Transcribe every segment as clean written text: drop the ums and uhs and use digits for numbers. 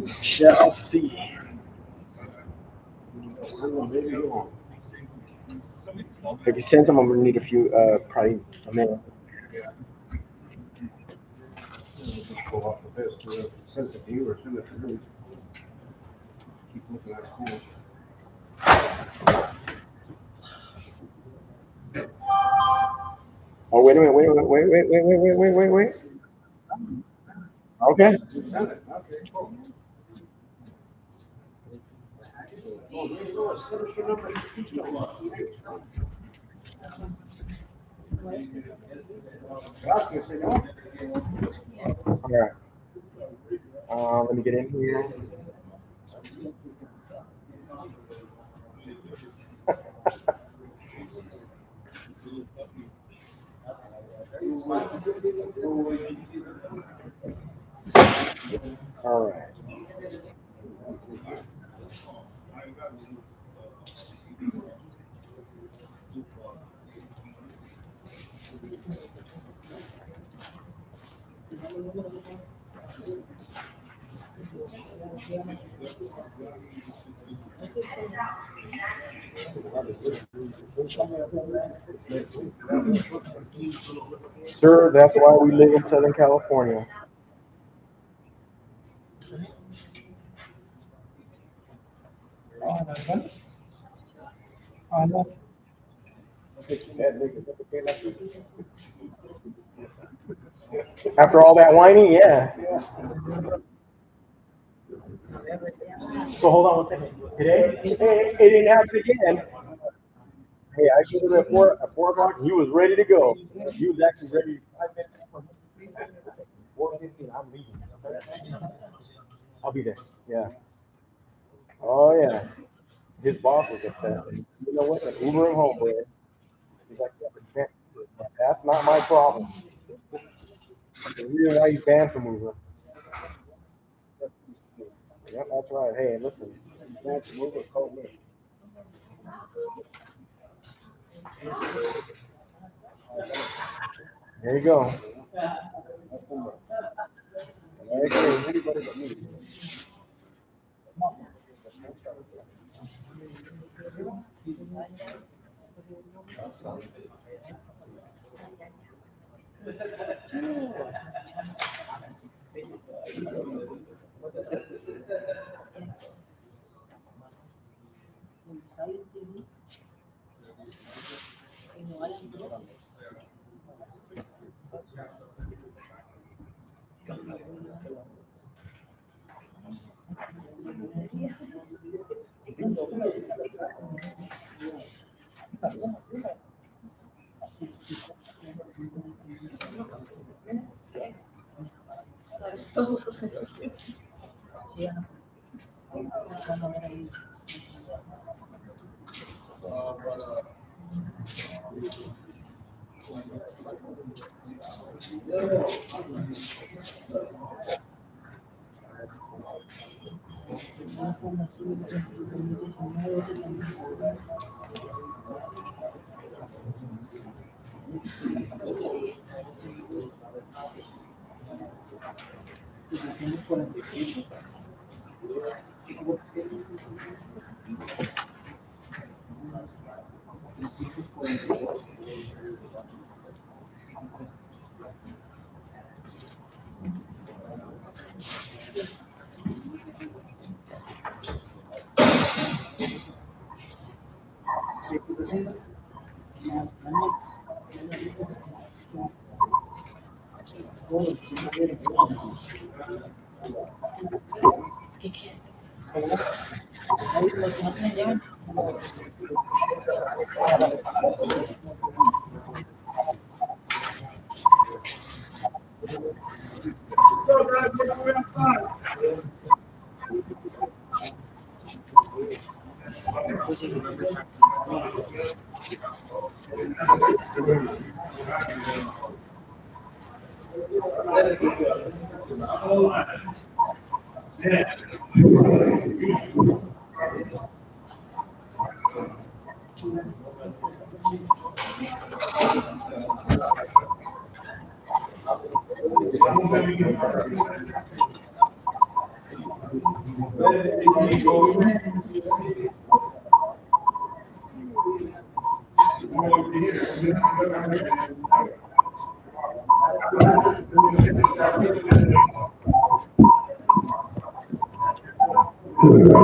Shall see. 50 cents. I'm gonna need a few. Probably a minute. Go off of this. Send it to you or send it to me. Keep looking at school. Oh, wait a minute. Wait. Okay. Send it. Okay, cool. Oh, there you go. Send us your number. Gracias, señor. All right. Let me get in here. All right. Sir, that's why we live in Southern California. After all that whining, yeah. So hold on one second. Today, it didn't happen again. Hey, I showed him at 4 o'clock. He was ready to go. He was actually ready. 4:15. I'm leaving. I'll be there. Yeah. Oh yeah. His boss was upset. You know what? Uber him home, bro. He's like, yeah, but that's not my problem. The reason why you banned from Uber. Yep, that's right. Hey, listen. Banned from Uber, call me. There you go. Anybody but me.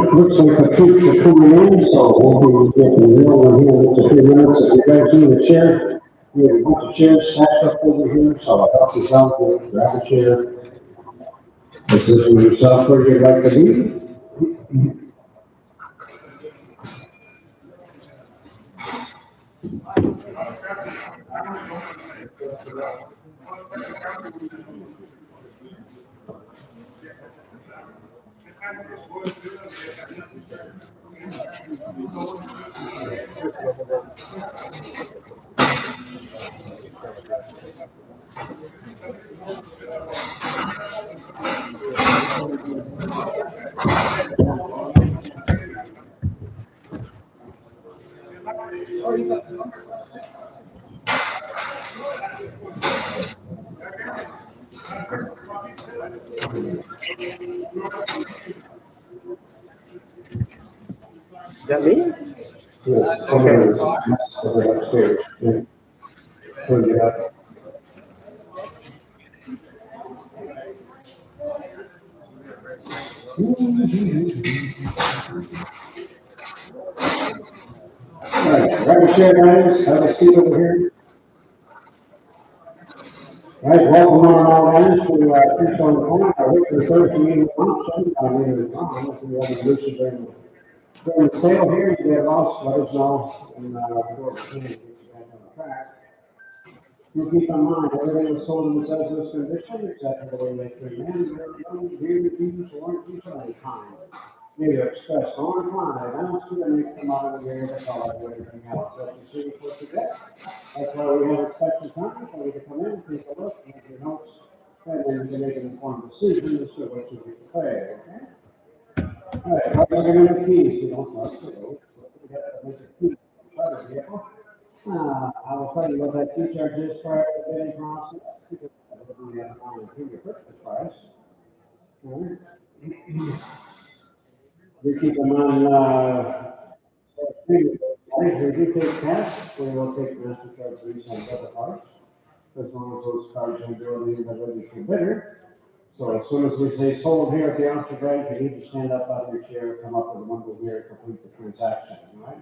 Looks like the troops are coming in, so we'll be getting rolling here in just a few minutes. If you guys need a chair, we have a bunch of chairs stacked up over here, so I'll help you out, grab a chair. Position yourself where you'd like to be. Is that me? Yes, Okay. upstairs. Yeah. Turn it up. All right, grab a chair, guys, have a seat over here. All right, welcome on guys to Keystone Corner, our weekly Thursday meeting function. My name is Tom. If you have any issues during the sale here, you get lost, let us know, and we'll get you back on track. Do keep in mind, everything was sold in the census condition, except for the way they came in, there were no guarantees, warranties of any kind. Neither express nor implied, announced to them, they come out of the area to call it everything else. So you see what you get. That's why we have inspection time, for you to come in, take a look, make your notes, and then you can make an informed decision as to what you should pay, okay? All right, how are you going to keys? You don't trust it, though. We got a bunch of keys. Try the vehicle. I will tell you what that key charge is prior to the bidding process. Because that will be on your purchase price. All right. We keep in mind, we do take cash, we will take MasterCard, Visa, and debit cards. As long as those cards are duly in the registered bidder. So as soon as we say sold here at the auction rate, you need to stand up out of your chair, come up with a number here, complete the transaction, all right?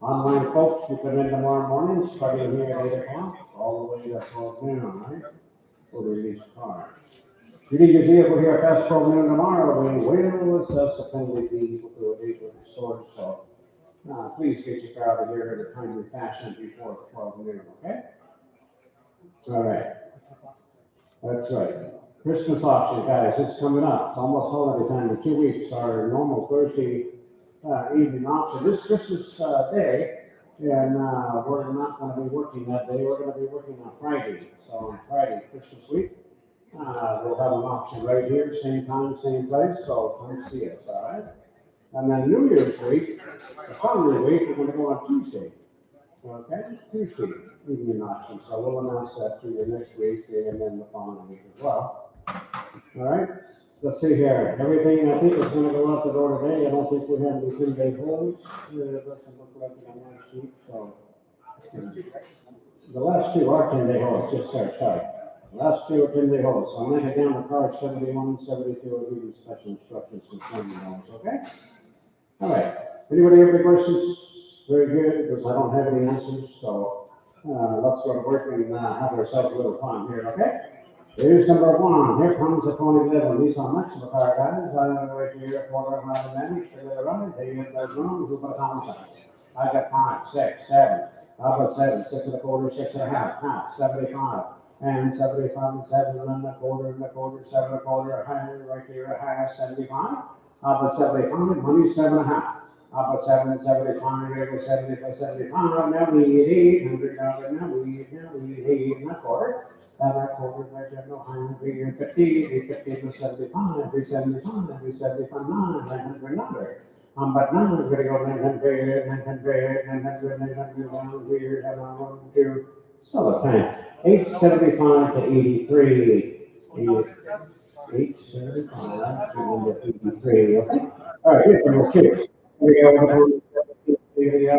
Online folks, you come in tomorrow morning, starting here at 8 o'clock, all the way to 12 noon, all right? For release cars. If you need your vehicle here past 12 noon tomorrow, we will assess a penalty fee for the vehicle storage, so please get your car out of here in a timely fashion before 12 noon, okay? All right. That's right. Christmas auction, guys, it's coming up. It's almost holiday time in 2 weeks. Our normal Thursday evening auction this Christmas day, and we're not going to be working that day. We're going to be working on Friday. So on Friday, Christmas week, we'll have an auction right here, same time, same place. So come see us, all right? And then New Year's week, the following week, we're going to go on Tuesday. Okay, Tuesday evening auction. So we'll announce that to you next week and then the following week as well. All right, let's see here. Everything I think is going to go out the door today. I don't think we have any 10-day holds. It doesn't look like it on my sheet, so. The last two are 10-day holds, just start sorry. The last two are 10-day holds, so I'll make it down to card 71, 72, will give you special instructions concerning those, okay? All right, anybody have any questions? Very good, because I don't have any answers, so, let's go to work and, have ourselves a little fun here, okay? Here's number one, here comes the 2011 Nissan Maxima car, guys, I'm gonna wait here at quarter of an manage to the right, they get those wrong, who put a pound sign? I got 5, 6, 7, how about 7, 6 and a quarter, 6 and a half, 75, and 75 and 7 and a quarter, 7 and a quarter, higher, right here, a half, 75, how about 75, money 7 and a half. How about 7, 75, here we 75, 75, now we need 800, now we need 8 and a quarter. And that quarter, right there, no higher, 350, 850 to 75, 375, 375, 900. But now we're gonna go 900, 900, 900, 900, down here, and on 1, 2, so the time. 875 to 83, 875 to 83, okay? All right, here's number 2. Here we go, here we go.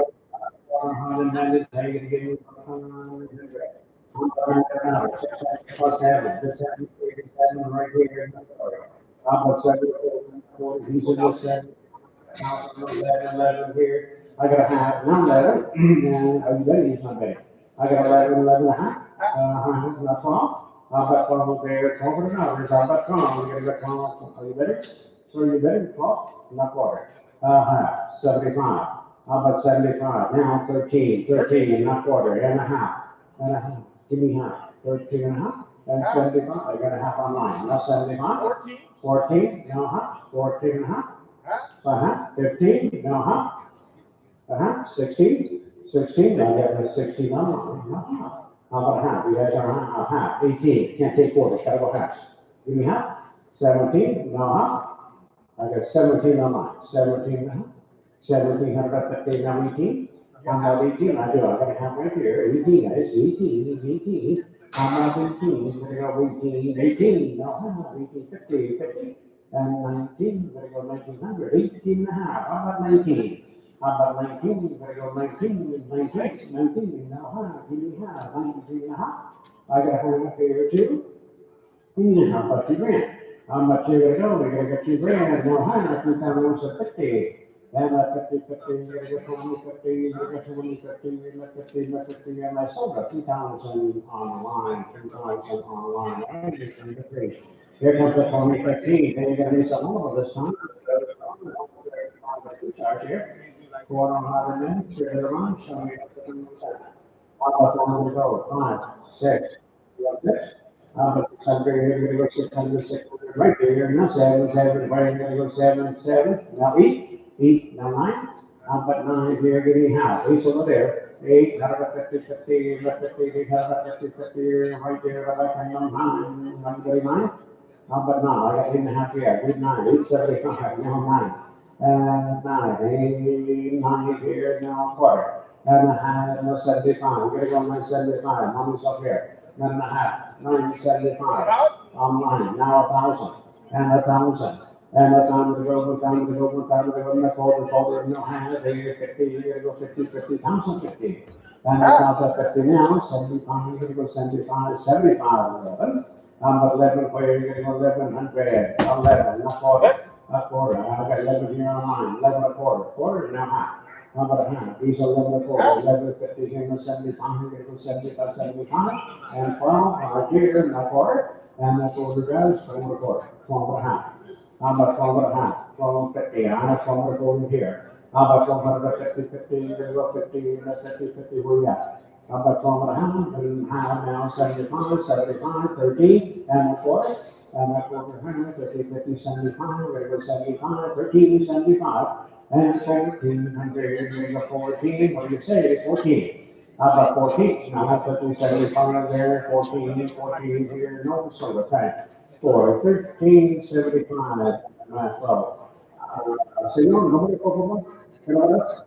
100, how you gonna give me 100? Plus 7, that's 7, right here. How about 7, he's in the 7. Now, 11 here. I got a half, now 11, and are you ready? He's not ready. I got 11, 11 and a half. That's all. How about 12 there? 12 and a half. How about 12? We're gonna get 12. Are you ready? So are you ready? 12? Not quarter. Half. 75. How about 75? Now 13. 13, not quarter. And a half. And a half. Give me half. 13 and a half. And 75. I got a half on line. Now 75. 14. 14. Now half. 14 and a half. 15, now 16, 16, now you have a 16 on, how about half, you guys are a half, 18, can't take quarters, gotta go halves. Give me half, 17, now half, I got 17 on mine, 17 now, 17, how about 15, now 18, I'm not 18, I do, I got a half right here, 18, guys, 18, I'm not 18, we're gonna go 18, 18, now half, 18, 50, 50. And 19, we're gonna go 1900, 18 and a half, how about 19? How about 19, we're gonna go 19, now half, give me half, 19 and a half. I got a half here too. How about 2 grand? How much you gonna go? We're gonna get 2 grand, now half, 2,150. And 50, 50, we're gonna get 20, 50, we're gonna get 20, 50, 50, 50, and I sold it 2,000 on the line, 2,000 on the line. Here comes the 2015, and you're gonna need some more this time. Charge here. 400 minutes, you're gonna run, show me. How about 100 go? 5, 6, you got this? How about 600, you're gonna go 600, 600, right there, now 7, 7, right, you're gonna go 7, 7, now 8, now 9. How about 9 here, give me half, 8's over there. 8, how about 50, 50, 50, how about 50, 50, right there, how about 9, 9, how about 9? I got 8.5 here, 8, 9, 875, now 9. And 9, 9 here, now quarter. And a half, no 75, we're gonna go 975, mommy's up here. 9.5, 975, on 9, now 1,000, and 1,000. And the time to go, time to go, time to go, and the quarter, no half, here, 50, you're gonna go 50, 50, 50. And the counts at 50 now, 75, you're gonna go 75, 75, 11. Number 11, where you're gonna go 1100, 11, not quarter, not quarter. I got 11 here on mine, 11 a quarter, now half. Number a half, these are 11 a quarter, 1150, here go 75, here go 75, 75, and 12, right here, not quarter, and that quarter goes, 12 a quarter, 12 and a half. How about 12 and a half, 1250, I have 12 and a quarter here. How about 1250, 50, you're gonna go 50, 50, 50, where you at? How about 12 and a half, and half now 75, 75, 13, and a quarter, and a quarter, 50, 50, 75, we're gonna go 75, 13, 75, and 1400, you're gonna go 14, what do you say, 14? How about 14? Now I put 75 there, 14, 14 here, no, so the time. For 1375, well, Senor, nobody call for one? Can I ask?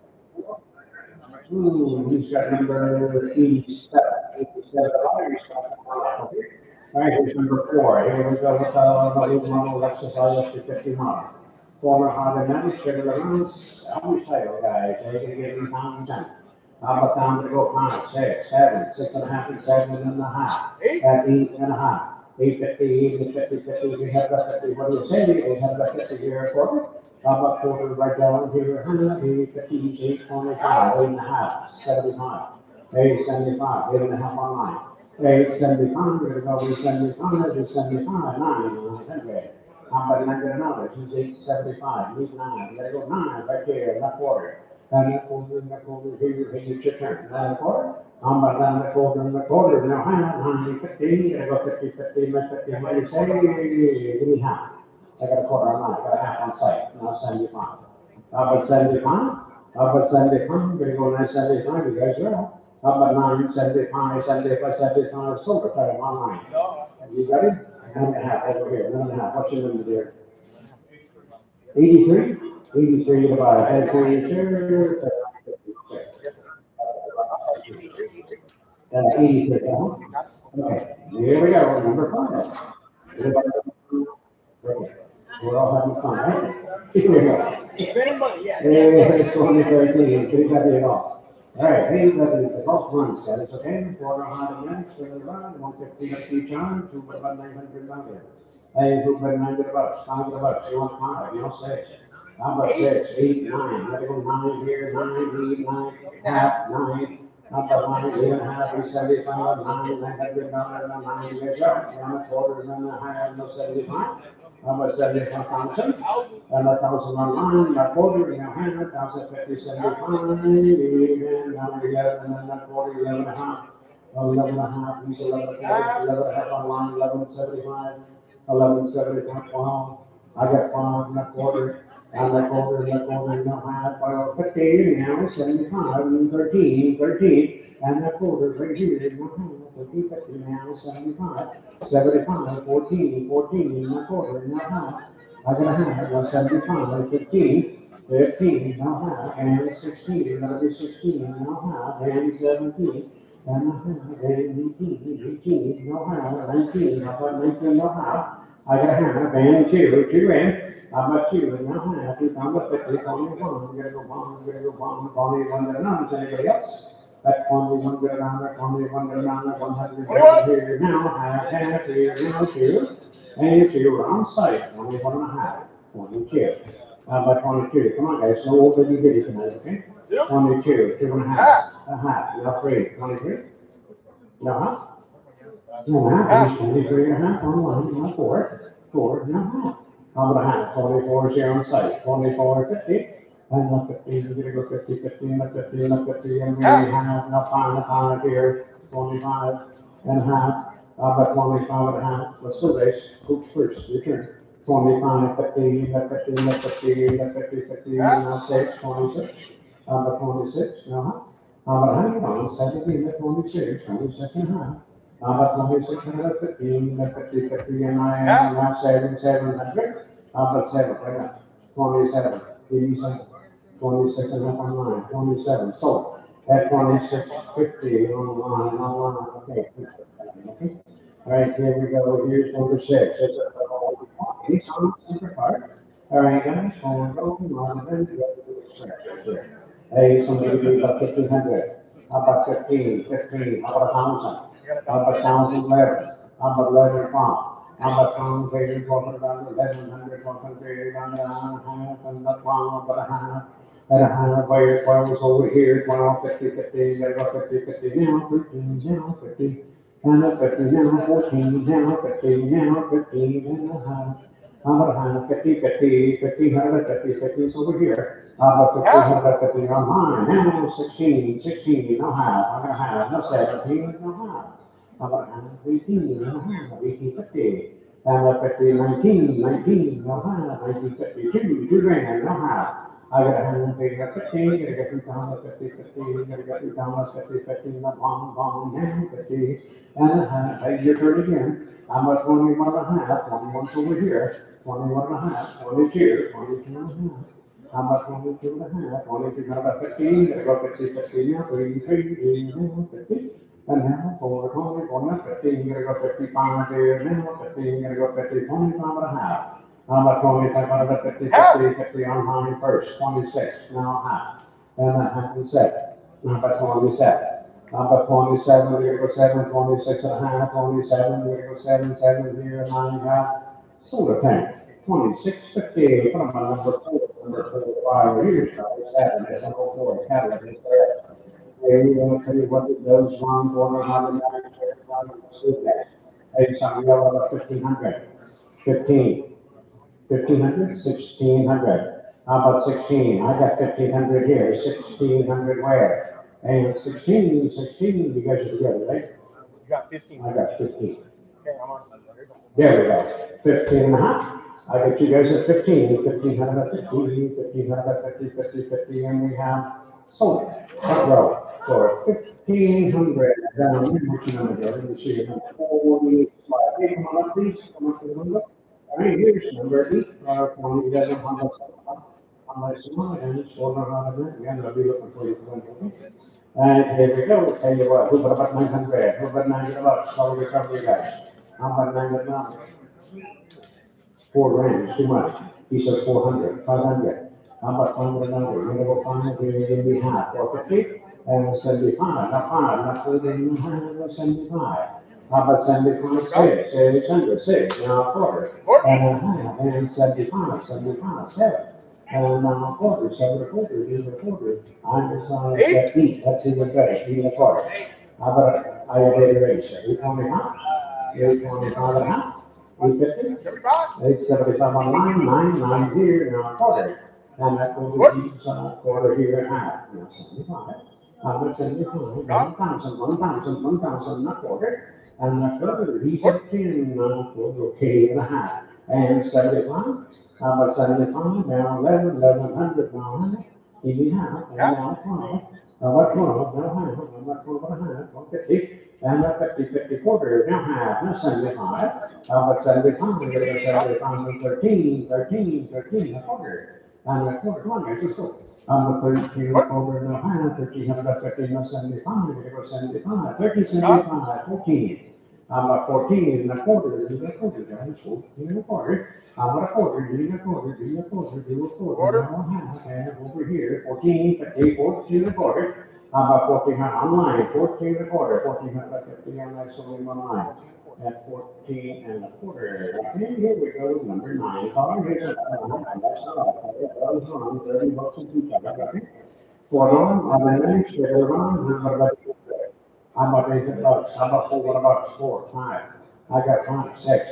He's got number 87, 87. All right, here's number 4. Here we go with the model Lexus IS 250 model. Former Honda Navic, sugar around, always title guys. They're going to give him pound and time. How about down to go 5, 6, 7, 6.5, and 7.5. At 8.5. 850, 50, 50, we have the 50, what do you say? We have the 50 here, quarter. How about quarter right down here, 850, 825, 8.5, 75. 875, 8.5 on line. 875, we're gonna go with 75, to 75, 900. How about another, he's 875, need 9, let go 9, right there, left quarter. And that quarter, here, it's your turn, left quarter. I'm about down the quarter, now, 150, gonna go 50, 50, 50, what do you say? Give me half. I got a quarter on line, got a half on site, now 75. How about 75? How about 75? Gonna go 975, you guys are out. How about 975, 75, 75, silver time online? You got it? 1.5 over here, 1.5. What's your number there? 83? 83 divided by 83. 83, huh? Okay, here we go, number 5. We're all having fun, right? Here we go. It's 2013, pretty happy at all. All right, hey, the golf run status, okay? 400 minutes, 150 up each arm, 2 about 900 down there. Hey, 2 about 900 bucks, 500 bucks, you want 5, you know, 6. How about 6, 8, 9, let it go 9 here, 9, 8, 9, half, 9. How about 9, 8.5, 875, 9, 900 dollars, 9, yes, sir. 1.25, 1.5, no 75. How about 75,000? And 1,000 online, a quarter, and a hand, 1,050, 75, and now 11, and a quarter, 11.5. 11.5, he's 11.5 online, 11.75, 11.75, wow. I got 5 and a quarter, and a quarter, and a quarter, and a half, 15, now 75, and 13, 13, and a quarter right here, and a half, 50, 50, now 75, 75, 14, 14, and a quarter, and a half. I got a half, now 75, 15, 15, now half, and 16, that'll be 16, now half, and 17. And 18, 18, no how, 19, how about 19, no how? I got a hand, and 2 in. How about 2, and no how, 2 down to 50, only 1, I'm gonna go 1, I'm gonna go 1, only 1 to none, is anybody else? That's only 1 good on it, only 1 good on it, 100 here now, half here now, 2, and 2 on site, only 1.5, 22. How about 22? Come on, guys, no old bitty bitty tonight, okay? 22, 2.5, a half, now 3, 23. No, huh? No, half, 23.5 on 1, not 4, 4, no half. How about a half? 24 is here on site, 24, 50. And the 50, you're gonna go 50, 50, and the 50, and the 50, and we have no 5 here, 25 and a half. How about 25 and a half? Let's do this. Who's first? Your turn. 25, 50, and the 50, and the 50, and the 50, 50, and now 6, 26. How about 26? No, how about 100 70, and the 26, 26 and a half. How about 26 and the 50, and the 50, 50, and I am now 700. How about 7? Wait a minute. 27, 87. 26 and a half online, 27, so at 26.50 online, okay. Okay. All right, here we go, here's number 6, it's it's on the center part. All right, guys, hold on, then we go to the stretch here. Hey, somebody give me about 1,500, how about 15, 15, how about 1,000, how about 1,011, how about 11, how about 1,000, talking about 1,100, talking about half, and the 12, but a half. At a higher wire, 12 is over here, 12, 50, 50, gotta go 50, 50 now, 13 now, 50, and a 50 now, 14 now, 15 now, 15 and a half. How about a high, 50, 50, 50, 150, 50 is over here. How about 50, 150 on mine, now 16, 16, no half, I'm gonna have, no 17, no half. How about a high, 18, no half, 18, 50. And a 50, 19, 19, no half, 19, 52, 2 grand, no half. I got a hand, they got 15, gotta get 2 down to 50, 50, gotta get 2 down to 50, 50, the bomb, down 50, and a half, hey, your turn again. How much 21 and a half, 21's over here, 21 and a half, 22, 22 and a half. How much 22 and a half, 22, got about 15, gotta go 50, 50 now, 33, now, 50. And now, 4, 20, 50, you gotta go 55 there, now, 50, you gotta go 50, 25 and a half. How about 25 out of the 50, 50, 50 on mine first, 26, now half, and a half and 7. Number 27. Number 27, we're gonna go 7, 26 and a half, 27, we're gonna go 7, 7 here, 9, half. Solar tank, 2650, put them on number 4, 5, here's number 7, that's number 4, cabinet is there. Hey, you want to tell you what it does, one, 100, 8, something, yellow, 1500, 15. 1,500, 1,600. How about 16? I got 1,500 here, 1,600 where? And 16, 16, you guys are together, right? You got 15. I got 15. Okay, I'm on. There we go. 15 and a half. I got you guys at 15, 1,500 at 15, 1,500 at 50, 50, 50, and we have sold. Front row for 1,500 down here. What's your number there? Let me see your number. 45. Hey, come on up, please. Come up to the window. All right, here's number 8. For you guys on the side, and it's all around the again, I'll be looking for you. And here we go. Tell you what, who got about 900? Who got 900 bucks? How we cover you guys? How about 900 dollars? 4 grand, too much. He said 400, 500. How about 500 dollars? You're gonna go find it, you're gonna be half, 450, and 75, not 5, not 40, not 75. How about 75, 6, 600, 6, now a quarter, and a half, and 75, 75, 7. And now a quarter, 7 a quarter, 8 a quarter. I'm deciding that 8, that's even better, 8 a quarter. How about a higher ratio, 8.5, 8.5 and a half? 850? 875 on line, 9 here, now a quarter. And that will be quarter here and a half, now 75. That's 75, 1,000, 1,000, 1,000, not quarter. And that quarter, he's at 10, now quarter, okay, and a half. And 75, about 75, now 11, 1100, now 100. Give me half, and now 12. What 12, now half, and what 12 and a half, 150. And that 50, 50 quarter, now half, now 75. But 75, we're gonna 75 and 13, 13, 13, a quarter. And a quarter, come on, guys, let's go. The 13 quarter and a half, 13, about 13, now 75, we're gonna go 75, 13, 75, 14. 14 and a quarter, do a quarter, guys, 14 and a quarter. About a quarter, do a quarter, do a quarter, do a quarter, now a half, and over here, 14, 50, 14 and a quarter. About 14 online, 14 and a quarter, 1450 on that saloon online. At 14 and a quarter. Okay, here we go, number 9. Call here's a that's all. It goes on, 30 bucks and 2 seconds, okay? For on, on the next, we're on, how about how about 8 bucks? How about 4 bucks? 4, 5. I got 5, 6.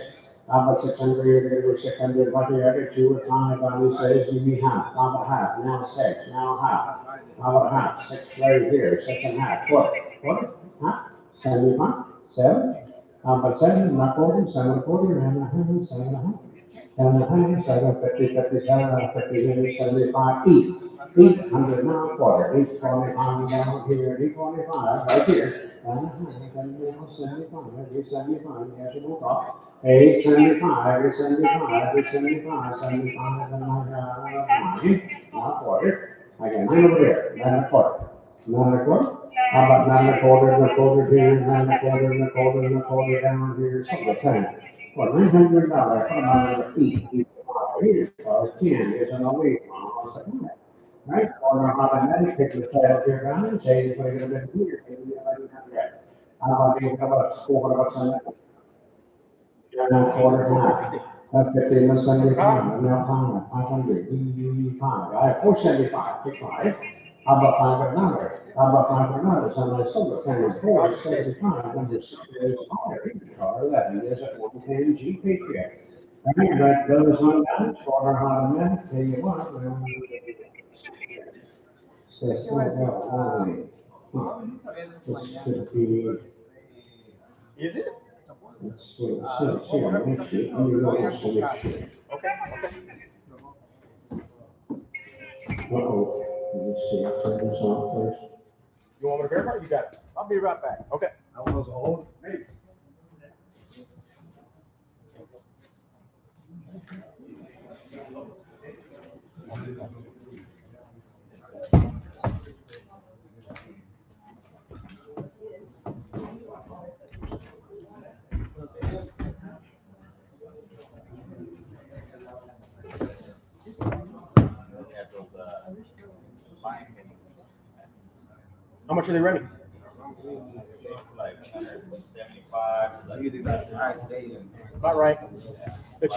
How about 600? You're gonna go 600. What do you get? 2 or 5. And he says, give me half. How about half? Now 6. Now half. How about half? 6 right here. 6 and a half. Quarter. Quarter? Half? 75? 7? How about 7? Not quarter. 7 and a quarter. And a half. 7 and a half. 7 and a half. 7, 50, 57, 50, 75. 8. 800 now quarter. 825 down here. 825 right here. And a half. And now 75. 875. Yes, it will drop. 875. 875. 875. 75. And I got 9. Now quarter. I got 9 over there, 9 and a quarter. 9 and a quarter? How about 9 and a quarter, and a quarter here, 9 and a quarter, and a quarter, and a quarter down here, something like that. Well, $900, put them on the feet. Here's 10, there's an away. Right? Or automatic, take the tail here down and say, it's going to get here. How about 8 bucks, 4 bucks on that? 9 and a quarter, half. That's 15, that's 75, now 500, 5. I have 475, take 5. How about 5 another? How about 5 another? So my silver 10 and 4 is 75, number 6 is higher, car 11 is a 410 G Patriot. And that goes on down, quarter automatic, tell you what, says, this should be, Is it? let's see, let me see, let me go next to make sure. Okay, okay. Uh-oh, let's see, turn this on first. You want me to verify? You got it. I'll be right back. Okay. That was old. Hey. Have those, buying things. How much are they running? Like 175. About right.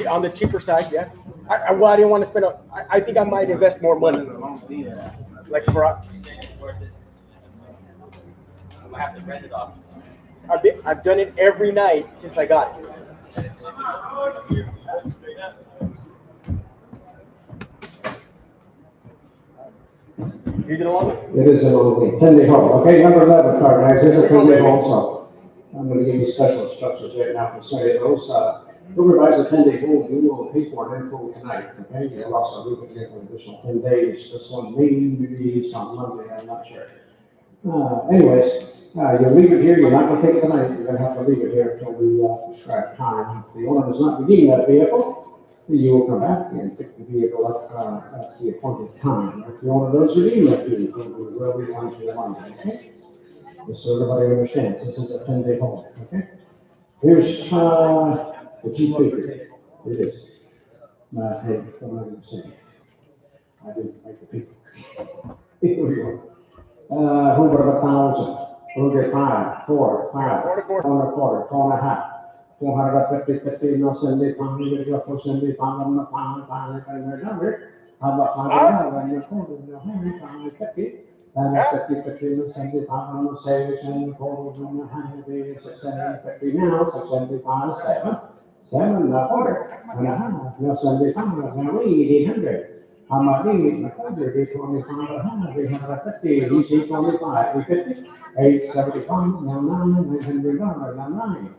On the cheaper side, yeah. Well, I didn't want to spend. I think I might invest more money. Like for. I have to rent it off. I've done it every night since I got it. Is it a long one? It is a little thing, 10-day hold. Okay, number 11 card, guys, here's a 10-day hold, so I'm gonna give you special instructions right now for Sunday. Those, whoever buys a 10-day hold, you will pay for it in full tonight, okay? You'll also leave it here for an additional 10 days. This one may be on Monday, I'm not sure. Anyways, you'll leave it here, you're not gonna take it tonight, you're gonna have to leave it here until we, prescribe time. If the owner does not redeem that vehicle, you will come back and pick the vehicle up, at the appointed time. If the owner does redeem that vehicle, we will refund you the money, okay? Just so everybody understands, this is a 10-day hold, okay? Here's, the Jeep figure, it is. Hey, what am I gonna say? I didn't write the paper. Here we go. Who got 1,000? Who get 5, 4, 5, 4 and a quarter, 4 and a half. 450, 50, no, 70, pound, you go for 70, pound, on the pound, pound, and another. How about 5 and a quarter, no, 100, pound, 50. And 50, 50, no, 70, pound, on the savings, and the quarter, no, 100, 670, 50 now, 675, 7. 7 and a quarter, and a half, no, 70 pound, now we 800. How about 8 and a quarter, 825 and a half, 850, each 825, 850, 875, now 9, $900, now 9.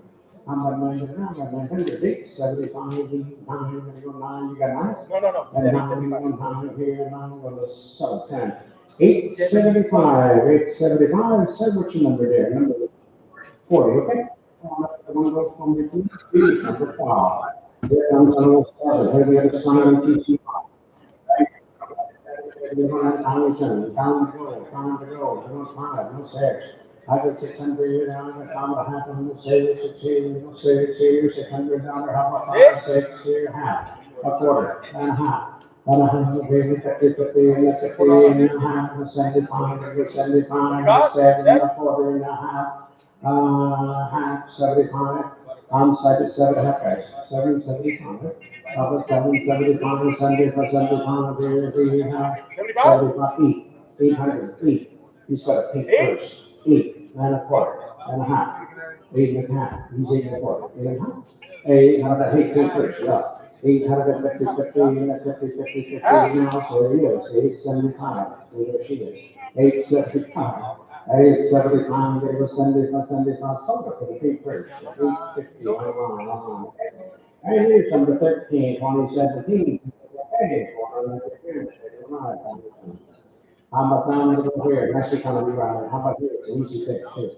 How about 900, 875, 9, you got 9? No. And 9, 1 here, 9, well, let's sell 10. 875, 875, say what's your number there, number 40, okay? The one goes from the number 12. Here comes another 7, here we have a sign, TC. Down to go, no 5, no 6. I got 600, how about half of them, say, 600, how about 5, 6, here, half, a quarter, and a half. And a half, maybe 50, 50, and a 50, and a half, and 75, 75, 7, and a quarter, and a half, half, 75. I'm side at 7 half, guys, 775. About 775, 75, here, 800, 8. He's got a pink first. 8, 9 and a quarter, and a half. 8 and a half. He's 8 and a quarter. 8 and a half. 8, how about 8 pink first? Yeah. 850, 50, 50, now, so there he is. 875. There she is. 875. 875, there was 75, 75, sold it for the pink first. 850, on. And here's number 13, 2017. Hey, how about down to go here? That's economy rider. How about here? It's an easy fix too.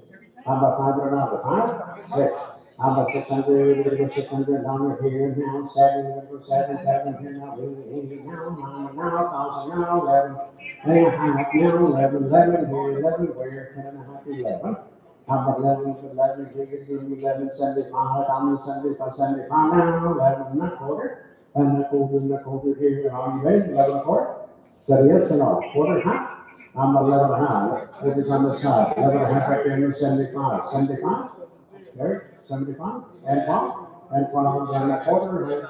How about $500? 5? 6. How about 600? We're gonna go 600 down here now. 7. We're gonna go 7, 7 here now. 8 now. 9 now. 1,000 now. 11. And a half now. 11, 11 here. 11 where? 10 and a half. 11. How about 11, 11, we could do 11, 75, down to 75, 75 now, 11 and a quarter, and a quarter here, are you ready, 11 and a quarter? So yes or no, quarter, half? I'm 11 and a half, this is on the side, 11 and a half right there, 75, 75, there, 75, and 12, and 12, and a quarter, and a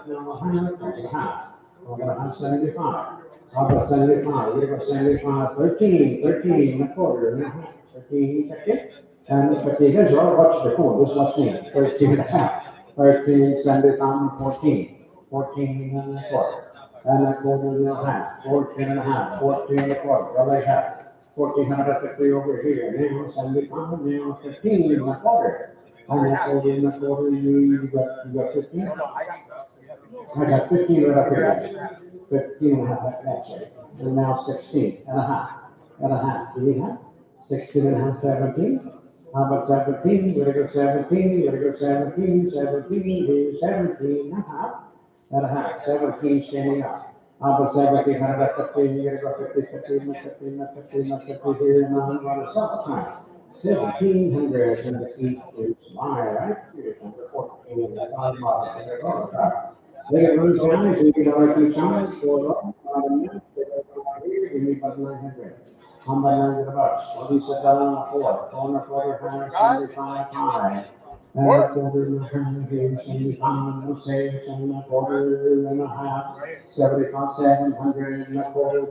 half, we're gonna have 75. How about 75, we're gonna go 75, 13, 13 and a quarter, and a half, 13, 13. And 50, here's your watch the phone, just watch me, 13 and a half, 13, 75, 14, 14 and a quarter, and a quarter and a half, 14 and a half, 14 and a quarter, well, I have 1,450 over here, now 75, now 15 and a quarter, and a quarter and a quarter, you got 15? I got 15 right up here, 15 and a half, that's right, and now 16 and a half, do we have? 16 and a half, 17? How about 17? We're gonna go 17, we're gonna go 17, 17, 17 and a half, 17 standing up. How about 17, how about 15, you're gonna go 50, 50, 50, 50, 50 here, and I'm gonna sell it time. 1,700 and the feet is my, right? Here's number 14, and that's on my, they get run down, so you can already keep on, 4 up, here, we need about 900. How about $900? What do you set that on for? 4 1/4, 75, 5. And a quarter and a half, here, 75, no sales, and a quarter and a half, 75, 700, and a quarter,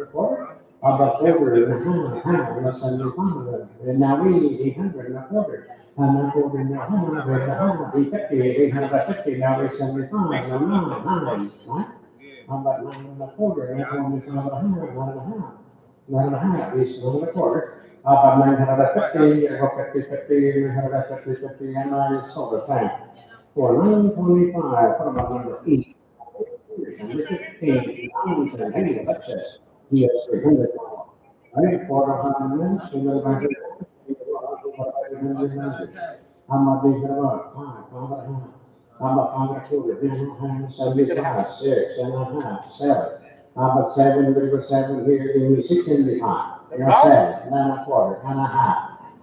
a quarter. How about quarter and a half, and a 75, and now we, 800 and a quarter. And a quarter and a half, and a half, 850, 850, now we 75, no, 9, right? How about 9 and a quarter, and a quarter, 9 and a half, 9 and a half. 9 and a half, is 9 and a quarter. About 950, go 50, 50, 950, 50, and I sold the tank for 925. What about number 8? Number 15, 900, excess. DS 300. Right, for 100 minutes, and then about how much they get about 5, 5 and a half. How about 5 and a quarter, 75, 6 and a half, 7. How about 7, bit of 7 here, give me 675. You're 7, 9 and a quarter, 9 and a half,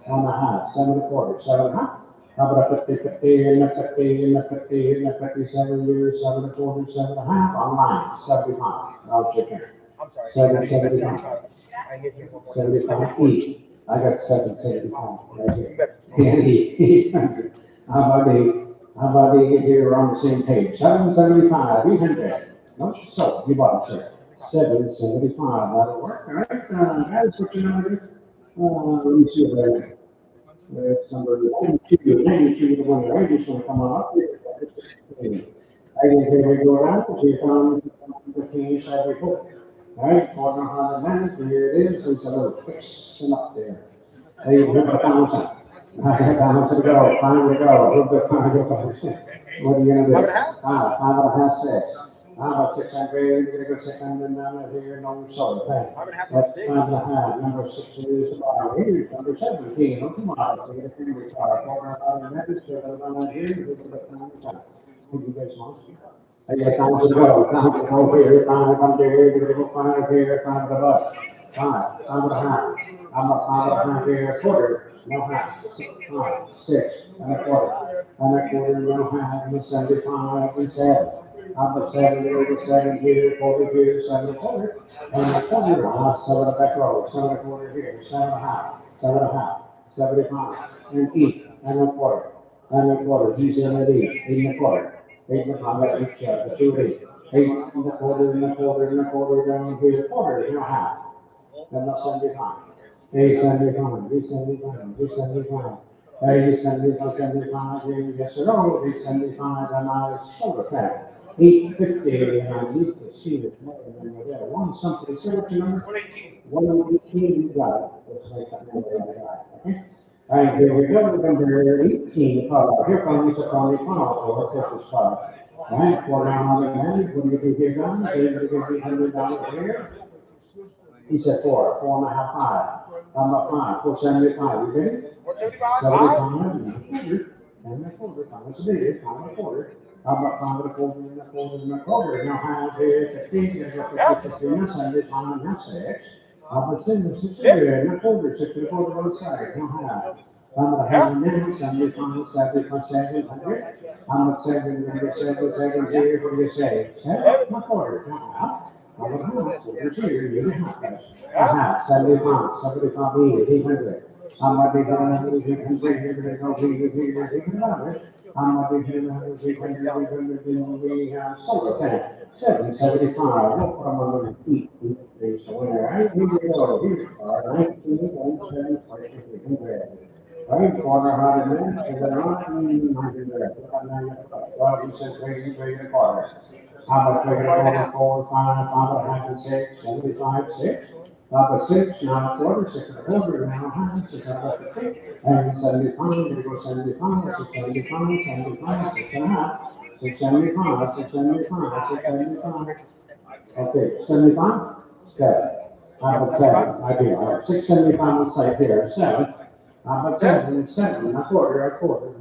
1 and a half, 7 and a quarter, 7 and a half. How about a 50, 50, and a 50, and a 50, and a 57 years, 7 and a quarter, 7 and a half, online, 75. I'll check in. I'm sorry. 775. I hit you one more. 75 each. I got 775 right here. And each 800. How about they get here on the same page? 775, 800. No, so you bought it, sir. 775, that'll work, all right? Guys, what you know to do? Let me see there. It's number 92, 92, the one right, just want to come on up here. I can here we go down, so you found 15 side report. All right, 400 minutes, and here it is, it's a little fixing up there. Hey, you have the thousand. I have thousand to go, 5 to go, a little bit 5 to go. What are you gonna do? 5 and a half, 6. How about 600, you're gonna go 600 down here, no, so, okay. That's 5 and a half, number 6 is about here, number 17, oh, come on, so you get a free retire, 400 minutes, so that I'm not here, here's the time. What do you guys want? I got time to go, time to go here, time to come here, we're gonna go 5 here, 5 to go. 5, 5 and a half, I'm a 5 and a half here, a quarter, no half, 6 and a quarter, no half, and 75 and 7. I'm a 7 over 7 here, 40 here, 7 and a quarter, and a quarter, 7 and back row, 7 and a quarter here, 7 and a half, 7 and a half, 75, and 8 and a quarter, he's in at 8, 8 and a quarter, 8 and a half, the 2 8, 8 and a quarter, and a quarter, and a quarter down here, quarter, and a half, and a 75, 875, 875, 875. 75, 75, yes or no, 875, and I sold it back. 850, and I need to see it more than there. One something, so what your number? 118, you got it. That's like that number I got, okay? All right, here we go, number 18, here comes the Connie Powell for this car. All right, 4 down on the man, what do you do here, guys? Are you going to give $800 here? He said 4, 4 and a half, 5. I'm about 5, 475, you ready? 475? 75, and a quarter, how much it is, 5 and a quarter. How about 5 and a quarter, and a quarter, and a quarter? Now, how here, 15, and 15, 75, and that's 6. How about 6, 6 and a quarter, 6 and a quarter on the side, now how? How about 100 75, 75, 700? How about 7, 7 here, what do you say? 7 and a quarter, now how? How about half, quarters here, you and a half, guys. Half, 75, 75, 800. How much they have, here, how much they have, we have solar tank, 775, no problem on the feet. So, all right, here we go, here are 19, 7, right, 400 minutes, and then on, 900, well, he says, wait a quarter. How much we're gonna go 4, 5, 5 and a half, 6, 75, 6. About 6, now a quarter, 6 and a quarter, now a half, 6 and a quarter, 6, and 75, gonna go 75, 675, 75, 6 and a half, 675, 675, 675. Okay, 75, 7. How about 7? I do, all right, 675 on the side here, 7. How about 7, 7, a quarter, a quarter.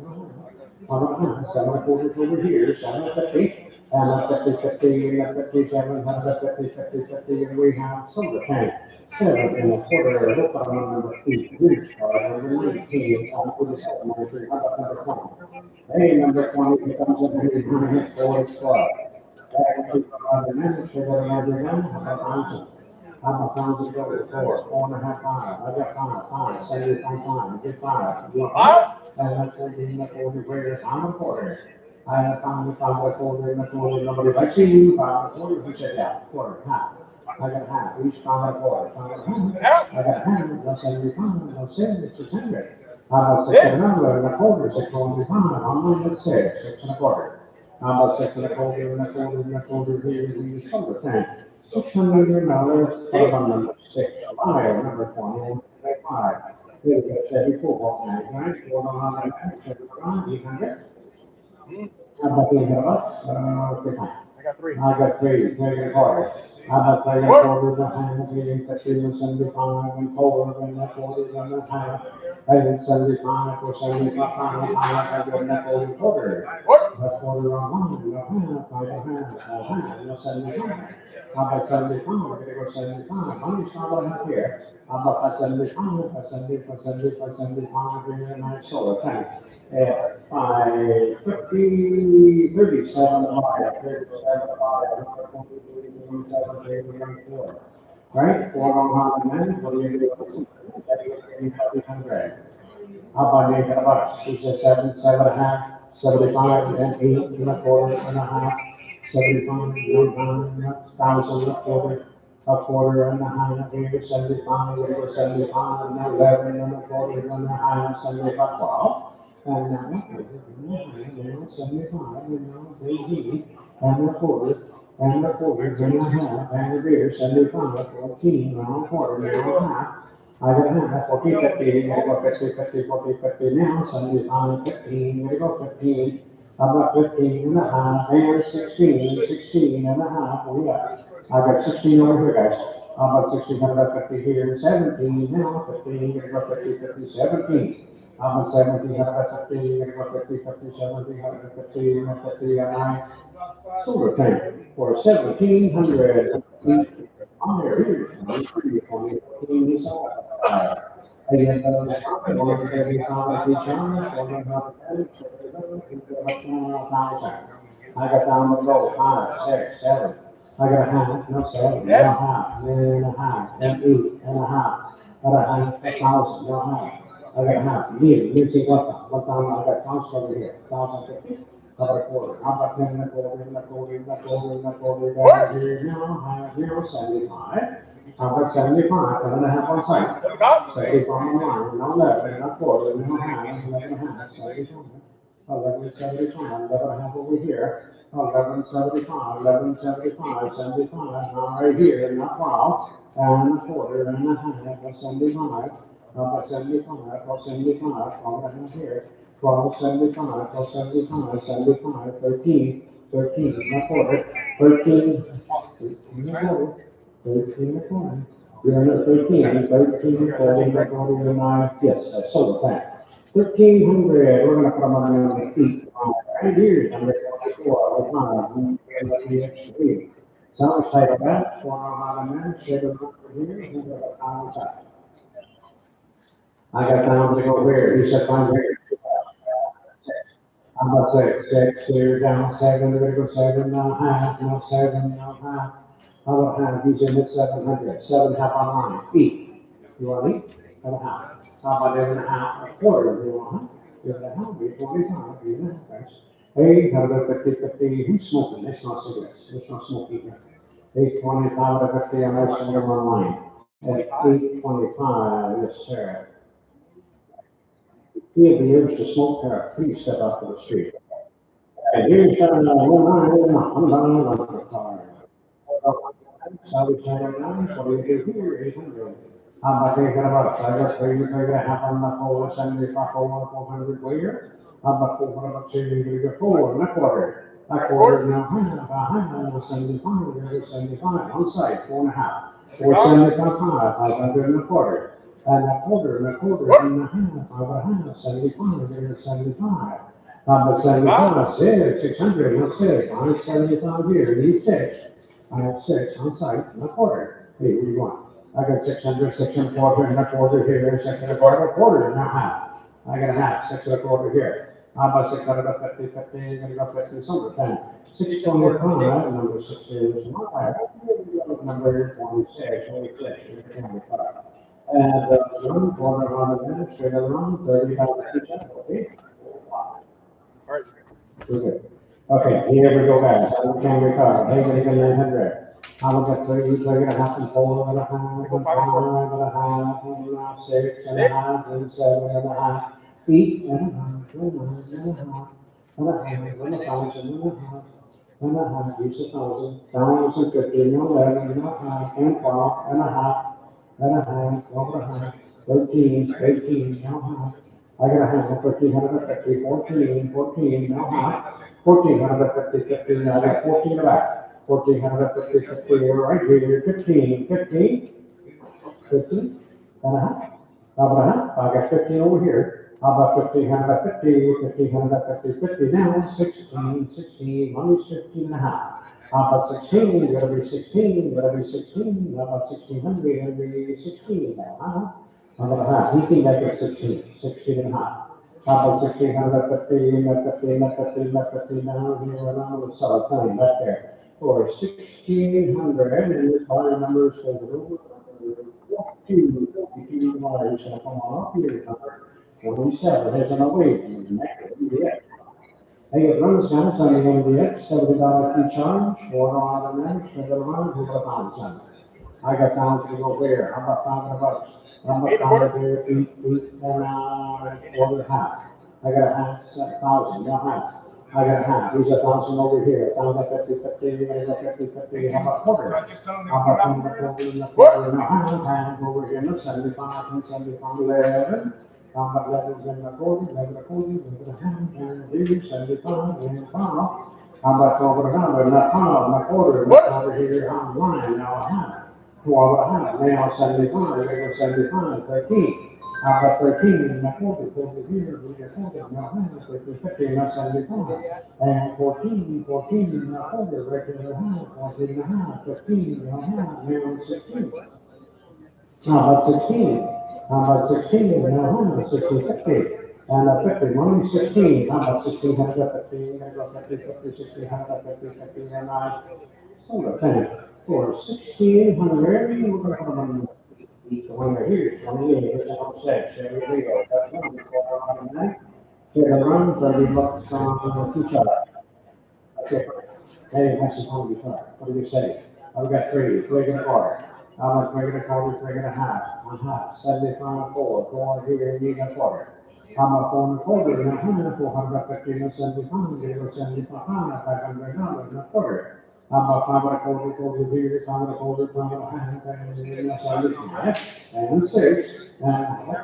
How about 9, 7 and a quarter over here, 750. And 50, 50, and 57, 50, 50, 50, and we have solar tank. 7 and a quarter, look on number 8, roof car, number 19, on 47, 93, how about number 20? Hey, number 20 becomes a 99, 4 squad. Back to 5 minutes, we're going to measure them, how about 9? I'm a pound to go to 4.5 5. I got 5, 75 5, get 5. You want 5? And that's in the quarter where I'm a quarter. I have found a quarter in the quarter. Nobody likes you. Found a quarter. Who said that? Quarter, half. I got half. Each found a quarter. Found a half. I got half. That's 75. That's 600. How about 6 and a quarter? 6.25. I'm going to 6 and a quarter. How about 6 and a quarter and a quarter and a quarter here? Here's number 10. $600. Number 6. Five. Number 20. 5. Here we go. 74. Right? 800. How about the okay, fine. I got 3. I got 3, 3 and a quarter. How about 3 and a quarter, the half, 75 and 4 and a quarter and a half. And 75 or 75, I got a quarter. A quarter on one, a half, no 75. How about 75? We're gonna go 75. Money's not what I have here. How about that 75? That's 75 here, and I sold it. Thanks. 5, 50, 37, 37, right? 4 on 100, what do you do? 800. How about 800 bucks? She said 7, 7.5, 75, and 8 and a quarter and a half, 75, 1,000, a quarter and a half, here, 75, here, 75, and 11 and a quarter and a half, 75, wow. And now, 75, and a quarter, and a quarter, and a half, and a beer, 75, 14, round quarter, now a half. I got a half, 40, 50, gotta go 50, 50, 40, 50 now, 75, 15, gotta go 15. How about 15 and a half, and 16, 16 and a half, oh yeah. I got 16 over here, guys. How about 16, how about 50 here, 17 now, 15, gotta go 50, 50, 17. How about 17, how about 15, gotta go 50, 50, 17, how about 50, 50, and I solar tank for 1,700. On there, here, pretty funny. I got down the road, 5, 6, 7. I got a half, no 7, no half, and a half, and 8 and a half. Got a half, 1,000, no half. I got a half, you see what time I got counts over here, 1,050. How about a quarter? How about 10 and a quarter, and a quarter, and a quarter, and a quarter, down here, now, 75. How about 75, 10 and a half on site. 75 on the line, no 11, and a quarter, no half, 11 and a half, 75. 1175, 11 and a half over here. 1175, 1175, 75, now right here, not wow. And a quarter, and a half, 75. How about 75, 75, 12 and a half here. 12, 75, 12, 75, 75, 13, 13, and a quarter, 13, 13 and a quarter, 13 and a quarter. You're in 13, 13, 40, 49, yes, I sold that. 1,300, we're gonna put money on the feet. Right here, number 24, sounds like that, 400 minutes, here, and a thousand. I got down to go where, he said, find here. I'm about 6, 6, here, down 7, we're gonna go 7, now half, now 7, now half. How about half, he's in at 700, 7 half on line, eat. You want to eat? Have a half. How about 8.5, a quarter, you want, huh? 8.5, 8.25, 8.5, guys. Hey, how about 50, 50, who's smoking? There's no cigarettes, there's no smoking here. 8.25 to 50, I'm actually on line. At 8.25, yes, sir. If you have the urge to smoke, please step out to the street. And here's I'm not the car. Salary channel 9, what do you do here? 800. How about 800 bucks? I got 3, half on my phone, 75 over 400 later. How about 400 bucks here? You're gonna get 4 and a quarter. A quarter now, 75, 75, on site, 4.5. 475, 500 and a quarter. And a quarter, and a quarter, and a half, about a half, 75, there's 75. How about 75, 600, not 6, I have 75 here, need 6. I have 6 on site, and a quarter. Hey, what do you want? I got 600, 6 and a quarter here, 6 and a quarter, and a half. I got a half, 6 and a quarter here. How about 650, 50, gonna go 50, something, 10. 625, number 6 is not, number 26, 26, 25. And one quarter on the minute, straight around, 30 dollars each other, okay? All right. We're good. Okay, here we go, guys. I can recover. Hey, we got 900. How about 3, 3.5, and 4.5, and 5.5, and now 6.5, and 7.5, 8.5, 9.5, and a half, and 1,000, and a half, use 1,000, 1,050, 11, and a half, and 12, and a half, and a half, 12 and a half, 13, 18, and a half. I got a half, 1,350, 14, 14, now half, 1,450, 15, I got 14 back, 1,450, 15, right here, 15, 15, 15, and a half. How about a half? I got 15 over here. How about 1,550, 1,550, 50 now, 16, 16, money's 15 and a half. How about 16? Gotta be 16, gotta be 16. How about 1,600? Gotta be 16 now, huh? How about a half? You think I get 16, 16 and a half. How about 1,650, 15, 15, 15 down here, around the south time, right there. For 1,600, and this higher numbers over 42 dollars, and come on up here, 27, there's an away from the neck, yeah. Hey, it runs down, so you're gonna be at $70 fee charge, $4 a minute, $7, who got a pound sign? I got down to go there, how about $500? How about down there, eight, and quarter half? I got a half, 1,000, no half. I got a half, here's 1,000 over here, 1,050, 50, you're gonna go 50, 50, how about quarter? How about quarter, no half over here, no 75, and 75, 11. How about 11 and a quarter, 11 and a quarter, 11 and a half, and here, 75, and a half. How about 12 and a half, and a half, and a quarter, and over here, on line, now a half. 12 and a half, now 75, there 75, 13. How about 13 and a quarter, over here, we got 40, now half, 13, 15, now 75. And 14, 14 and a quarter, right there, a half, 14 and a half, 15 and a half, now 16. How about 16? How about 16? No, 16, 50. And 50, money 16. How about 16, 150, 150, 50, 60, 150, 50, and I. So, thank for 1,600, we're going to put them on the one right here, 28, here's the whole set. There we go. That's one, $4 a night. Take a run, $30 on each other. Okay. Hey, that's the time before. What do you say? I've got three and a quarter. I'm like three and a quarter, three and a half, 75, 4 here, you got quarter. I'm a 4 and a quarter, and a half, 450, and 75, you know, 75, $500, and a quarter. I'm a 5 and a quarter here, 5 and a quarter, 5 and a half, and 75, and 6, and a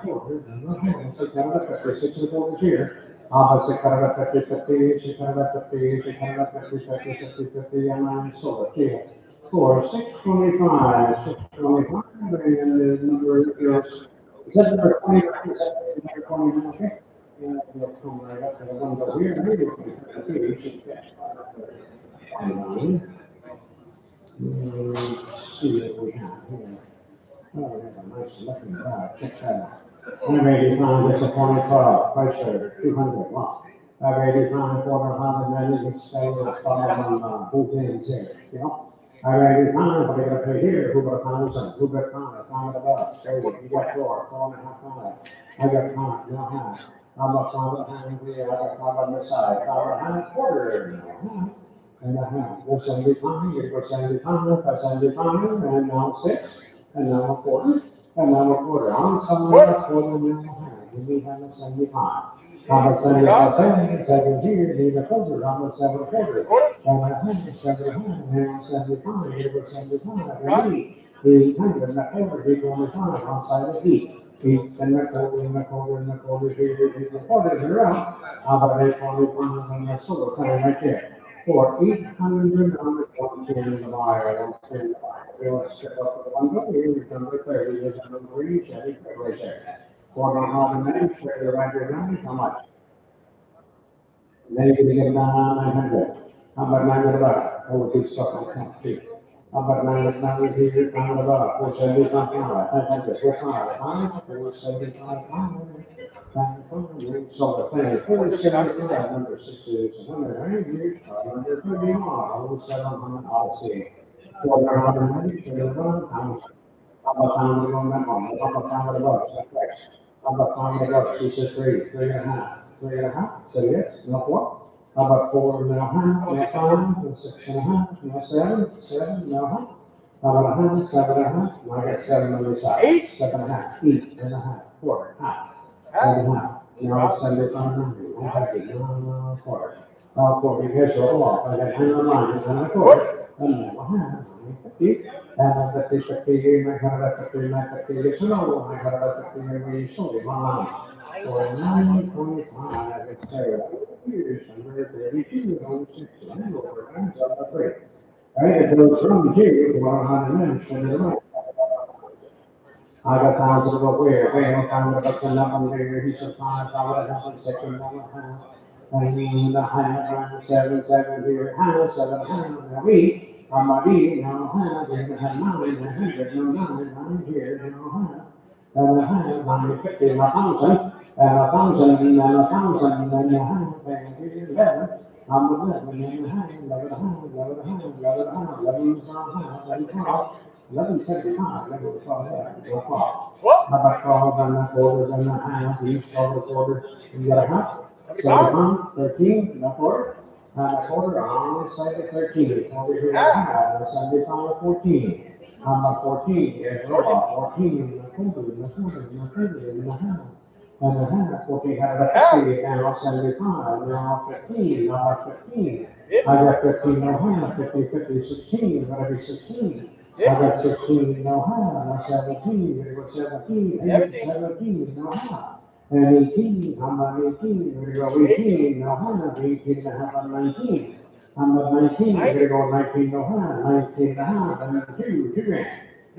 quarter, and a half, 650, 6 and a quarter here. 650, 50, 650, 650, 50, 50, 50, and I'm so here. For 625, 625, and the number is that number 20, is that number 20, okay? Yeah, we'll come right up to the ones over here, maybe it's 29. Let's see what we have here. Oh, we have a nice looking bar, check that out. 185, that's a 25, price of 200, wow. 585, 400, and then you can stay with the bottom on both ends here, you know? 585, but they're gonna pay here, who got a thousand, who got five above, so you got 4.5, I got five, no half. How about 5.5 here, I got 5 on this side, 5.5, quarter, and a half, that's 75, you go 75, that's 75, and now 6, and now a quarter. And now a quarter, I'm somewhere a quarter and a half, and we have a 75. How about 75, 7 here, need a quarter, how about 7 quarter? And a half, 7 and a half, now 75, here was 75, and 800, and a quarter, 825, outside of 8. 8 and a quarter, and a quarter, and a quarter, here, and a quarter, and around. How about 825, and a sort of time right there. For 800 on the 110 in the wire, 110 we'll step up to the one over here, we've done right there, here's a number each, I think right there. 4.5 minutes, straight around your line, how much? Then you're gonna get down 900. How about 900 bucks? Oh, big stuff on top too. How about 900 here, 900 bucks, 475, 500, 475, 475, So the thing, 475, number 6,600, years, number 31, all 700 Odyssey. 490, 31, I'm a family on that one, I'm a family bucks, that's right. I'm a family bucks, she said three and a half, say yes, no what? How about four and a half, no five, no six and a half, no seven, no half? How about a hundred, seven and a half, no, I got seven on the side. 7 and a half, 8 and a half, quarter, half, 7 and a half. Now it's 75, I'm happy, no, quarter. Quarter, here's your off, I got 10 on mine, and a quarter, and now a half, 50. Fifty, my God, 50, my 50, it's no, my God, 50, every soul, my. For 925, it's years, 132, 160, and over, and so three. All right, it goes from here to 100 minutes, and then I got thousand of what we're, found about the number here, he said five, $1, 6, and 1.5. And the hundred, seven here, seven, a week, on my beat, no, there's a nine, 100, no, nine here, no, and a hundred, 950, 1,000, and 1,000, and 1,000, and 11, I'm 11, and 1175, never saw that, no problem. How about 12 and a quarter and a half, each quarter, you got a half? 13, no quarter, a quarter, on side of 13, over here, half, 75, 14. How about 14, yes, 14, and a quarter, and a quarter, and a quarter, and a half. And a half, 14, had a 50, and a 75, now 15, now 15. I got 15, no half, 50, 16, gotta be 16. I got 16, no half, 17, it was 17, 17, no half. And 18, I'm on 18, we go 18, no half, 18 and a half on 19. I'm at 19, we're gonna go 19, no half, 19 and a half, and then two grand.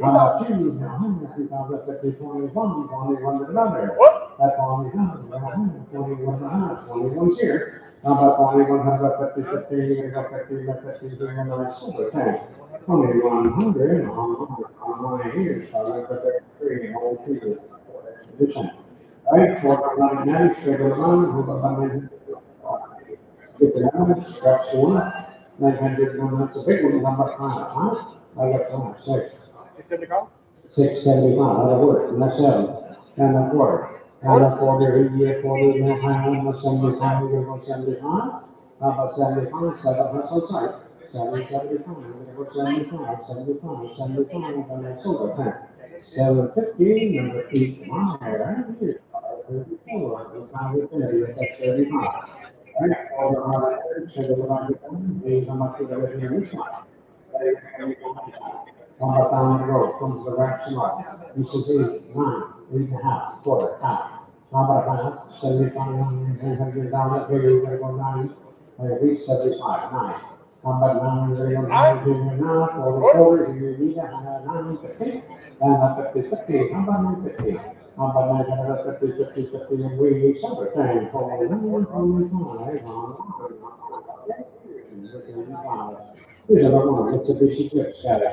I'm at 2, no half, 2050, 21, 21 to another. That's all we have, 21 and a half, 21's here. How about 21, how about 50, 50, you're gonna go 50, 50, here, and I silver tank. 2100 on my ears, so I put that three and all two addition. Right, 490, straight around, who got my get it out, that's one. 900, that's a big one, number five, huh? I got five, 6. 675, that'll work, and that's 7, and a quarter. And a quarter, quarter, no higher, no 75, we're going 75. How about 75, 7, that's on site. 775, we're going 75, 75, and that's over 10. 750, number 8, higher, here. 34, 530, that's 35. Right, all the hard, so the line, how much of the revenue is not. Down the road comes the right small. This is 8, 9, 8.5, quarter, half. How about half? 75, 900 down that way, you're gonna go 9, at least 75, 9. How about 9, you're gonna go 9, you're not, quarter, you need a 9, 50, and a 50, 50, how about 950? How about 950, 50, 50, and we, summertime, for 9, 25, here's another one, Mitsubishi Eclipse, got it,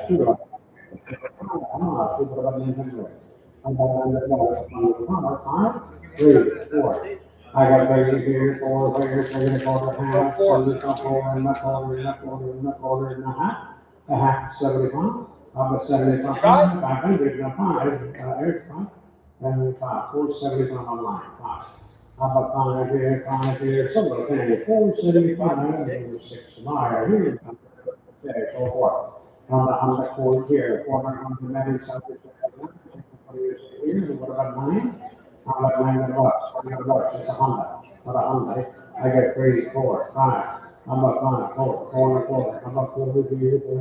I got ready here, 4, here, 3 and a quarter, half, 4 and a quarter, and a quarter, and a quarter, and a half. A half, 75, about 75, 500, and a 5, 475 on line, 5. How about 5 here, somewhere, 475, 6 mile, here, there, so forth. On the cord here, 490 something. Here, what about 9? How about 9 bucks? 100 bucks, it's a Honda. What a Honda? I got 3, 4, 5. How about 5, 4 and a quarter? How about 4 here, 4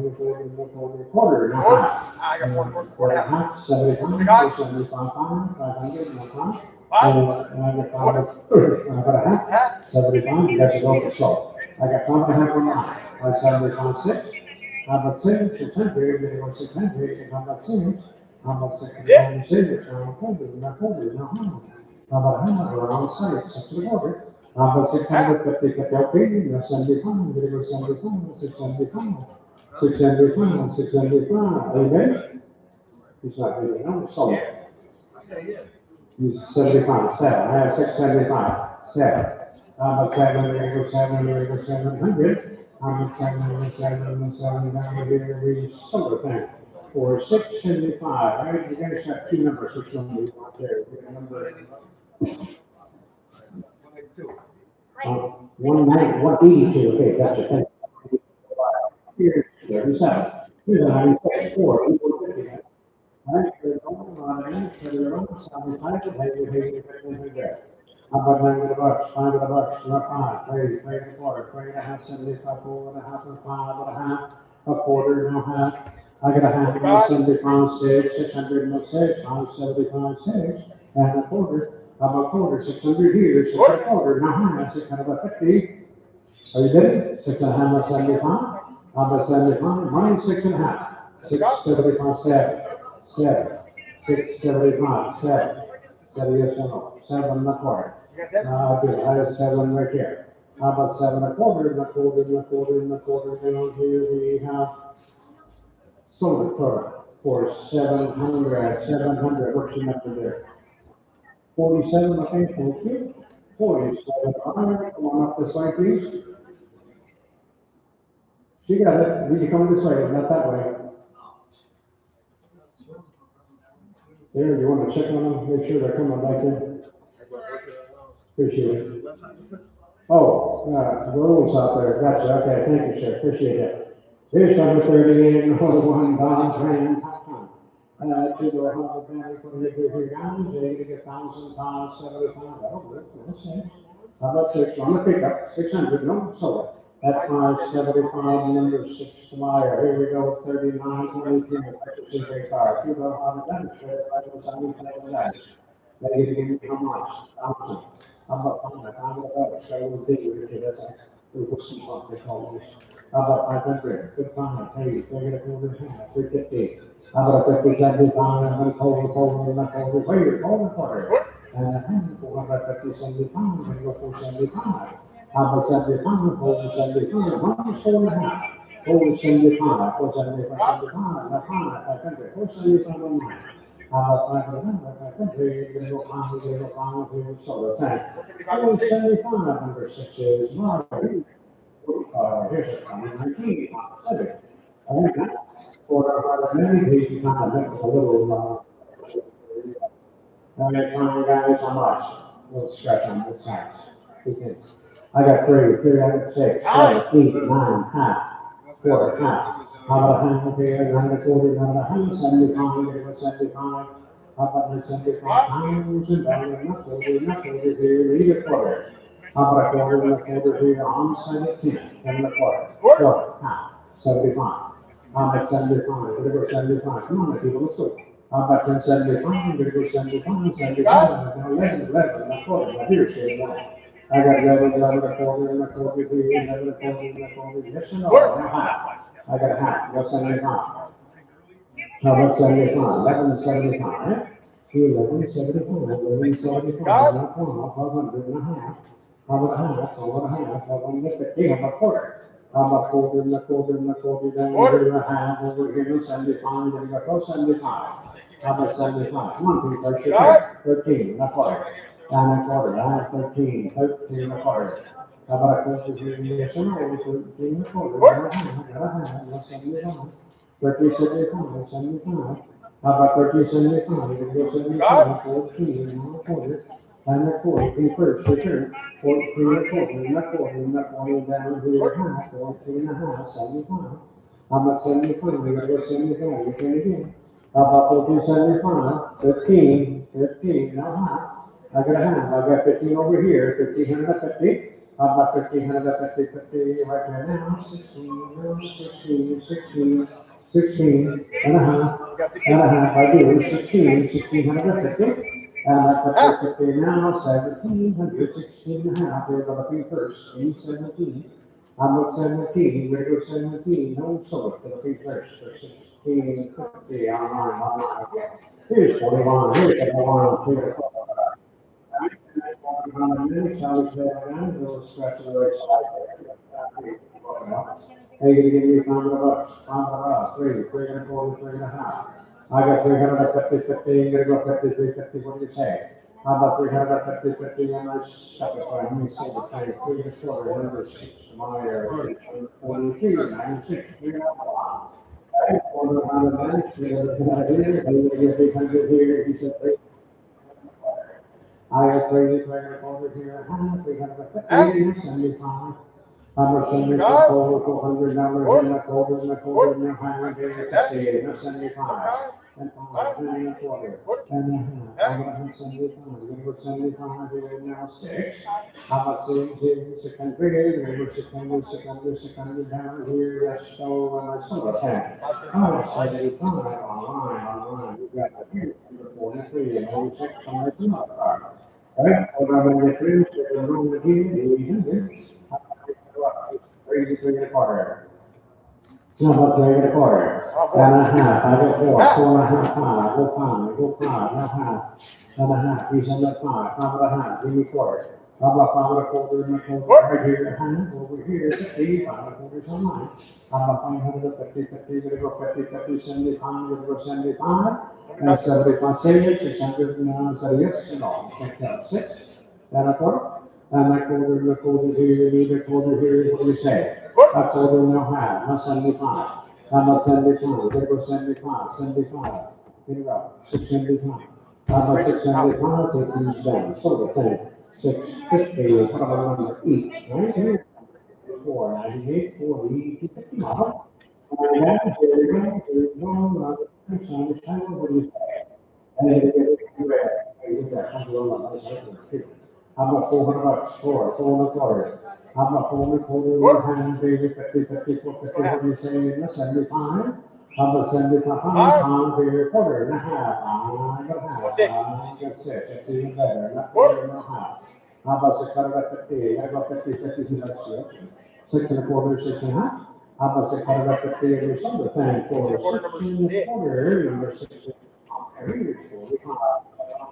quarter, and a half? I got 4 and a half, 75, 75, 500, and a half. And I got 5, I got a half, 75, that's a little slow. I got 5 and a half on mine. I 75, 6. How about 6, 600, you're gonna go 600, how about 6? How about 6, 6, how about half, around 6, 6 and a quarter? How about 650, 50, okay, that's 75, you're gonna go 75, 675, 675, 675, are you ready? He's not ready, no, so. He's 75, 7. I have 675, 7. I'm at 7, we're go 7, we're go 700. I'm at 7, 7, down here, we solar thing. For 675, right? You guys got two numbers, which one do you want there? We got number 182, okay, gotcha, thank you. Here's 37. Here's a 96, 4, 450. All right, we're going on, we're on, sound tight, hey, how about $9, $5, not five, three, three and a quarter, three and a half, 75, 4.5, and 5.5, a quarter, and a half. I got a half, and 75, 6, 600, and 6, 575, 6, and a quarter, I'm a quarter, 600 here, 6 and a quarter, and a half, 650. Are you ready? 6 and a half, 75. I'm at 75, minus 6 and a half. 675, 7, 7, 675, 7. Yes or no? 7 and a quarter. Good. I have 7 right here. How about 7 and a quarter, and a quarter, and a quarter, and a quarter. Down here we have solar for 700, 700. What's the number there? 47, okay, thank you. 47. All right, come on up this way, please. She got it. We can come this way, not that way. There, you want to check on them, make sure they're coming back in. Appreciate it. Oh, the rules out there, gotcha, okay, thank you, sir, appreciate it. Here's number 38, and another one, Don's Ram. To the 100 family, put it here, guys, they get 1,000 pounds, 75, oh, that's it. How about 6, on the pickup, 600, no, solar. At 575, number 6 flyer, here we go, 39, 23, purchasing a car, 2,000, that's it, right, was 75. They give me how much? $1,000. How about $500? So we'll do it, that's it. We will see what they call this. How about 500? Good time, hey, they're gonna go in half, 350. How about 50, 75, and then hold, wait, hold the quarter. And 450, 75, and go for 75. How about 75, hold 75, minus 4.5. Hold 75, 475, 75, not 500, 475, and 9. You're gonna go on, solar tank. 75, number 6 is Marty. Here's a 2019, I think for many pages, that was a little, guys, how much? A little stretch on both sides. I got 3, I got 6, 7, 8, 9, half, quarter, half. How about a half here, 9 and a quarter, 9 and a half, 75, 75. How about the 75 pounds and down and up over here, leave a quarter. How about a quarter and a quarter here on 17, and a quarter, half, 75. How about 75, we're gonna go 75, come on, people, let's go. How about 1075, we're gonna go 75, 75, now 11, and a quarter, now here's the one. I got 11 and a quarter, and a quarter here, 11 and a quarter, and a quarter, yes or no, now half. I got a half, go 75. How about 75? 1175, right? 1175, 1175, not one, 1200 and a half. How about a half? How about a half? How about 50? How about a quarter? How about quarter and a quarter and a quarter, down here a half, over here 75, then you got close 75. How about 75? Come on, people, first your 13 and a quarter. Down a quarter, I have 13, 13 and a quarter. How about a quarter here? Yes or no? 13 and a quarter, got a half, that's 75. 1375, 75. How about 1375? You can go 75, 14, and a quarter, and a quarter, first, return, 14 and a quarter, and a quarter, and a quarter, down here, half, 14 and a half, 75. How about 75? You gotta go 75, you can again. How about 1475? 15, now half. I got a half, I got 15 over here, 1550. How about 1550, right there now, 16 and a half, I do, 1650, and I put 50 now, 1700, 16 and a half, we're gonna be first, 17. I'm at 17, we're going 17, no solar, gonna be first, for 1650, online. Here's 21, here's 21, here's 21. We'll stretch the right side. Hey, you give me $5, 3 and a quarter, 3 and a half. I got 350, 50, you're gonna go 53, 50, what do you say? How about 350, 50, and I second one, let me say the thing, 3 to 4, number 6, my area, 42, 96, 3 and a half. Right, 400 minutes, 300 here, 300 here, he said, I have 300 over here, 350, 75. Number 75, over 400, number in the quarter, in the quarter, in the 150, no 75. And 5, and a quarter, and a half, I'm 75, number 75, here now 6. How about 17, 600, number 600, 600, 600, down here, that's so, and that's so, 10. Oh, 75, online, you got it here, number 43, and 06, somewhere, right, over the 3, so the room here, 800. 3 and a quarter. No, but 3 and a quarter. And a half, I go 4 and a half, 5, I go 5, and a half. And a half, he's on that 5 and a half, give me quarter. How about 5 and a quarter, and a quarter, right here, a half, over here, 50, 5 and a quarter, so 9. How about 550, 50, gonna go 50, 50, 75, gonna go 75. And 75, say it, 600, say yes, no, check that, 6, and a quarter. And I quarter, the quarter here, the quarter here, what do you say? A quarter now half, not 75. How about 75? There goes 75, 75. Here you go, 675. How about 675? Take these down. So the thing, 650, what about number each? Right here. 498, 40, 250. And then here we go, here we go, 675, what do you say? And then you get it, you get that, how about 400 bucks? 4 and a quarter. How about 4 and a quarter? 100, baby, 50, 54, 50, what do you say? 75. How about 75 pounds, baby, a quarter and a half. I got half. I got 6. That's even better. Not quarter and a half. How about 650? I got 50, 50, 60. 6 and a quarter, 6 and a half. How about 650? Every single thing for 6 and a quarter, number 6.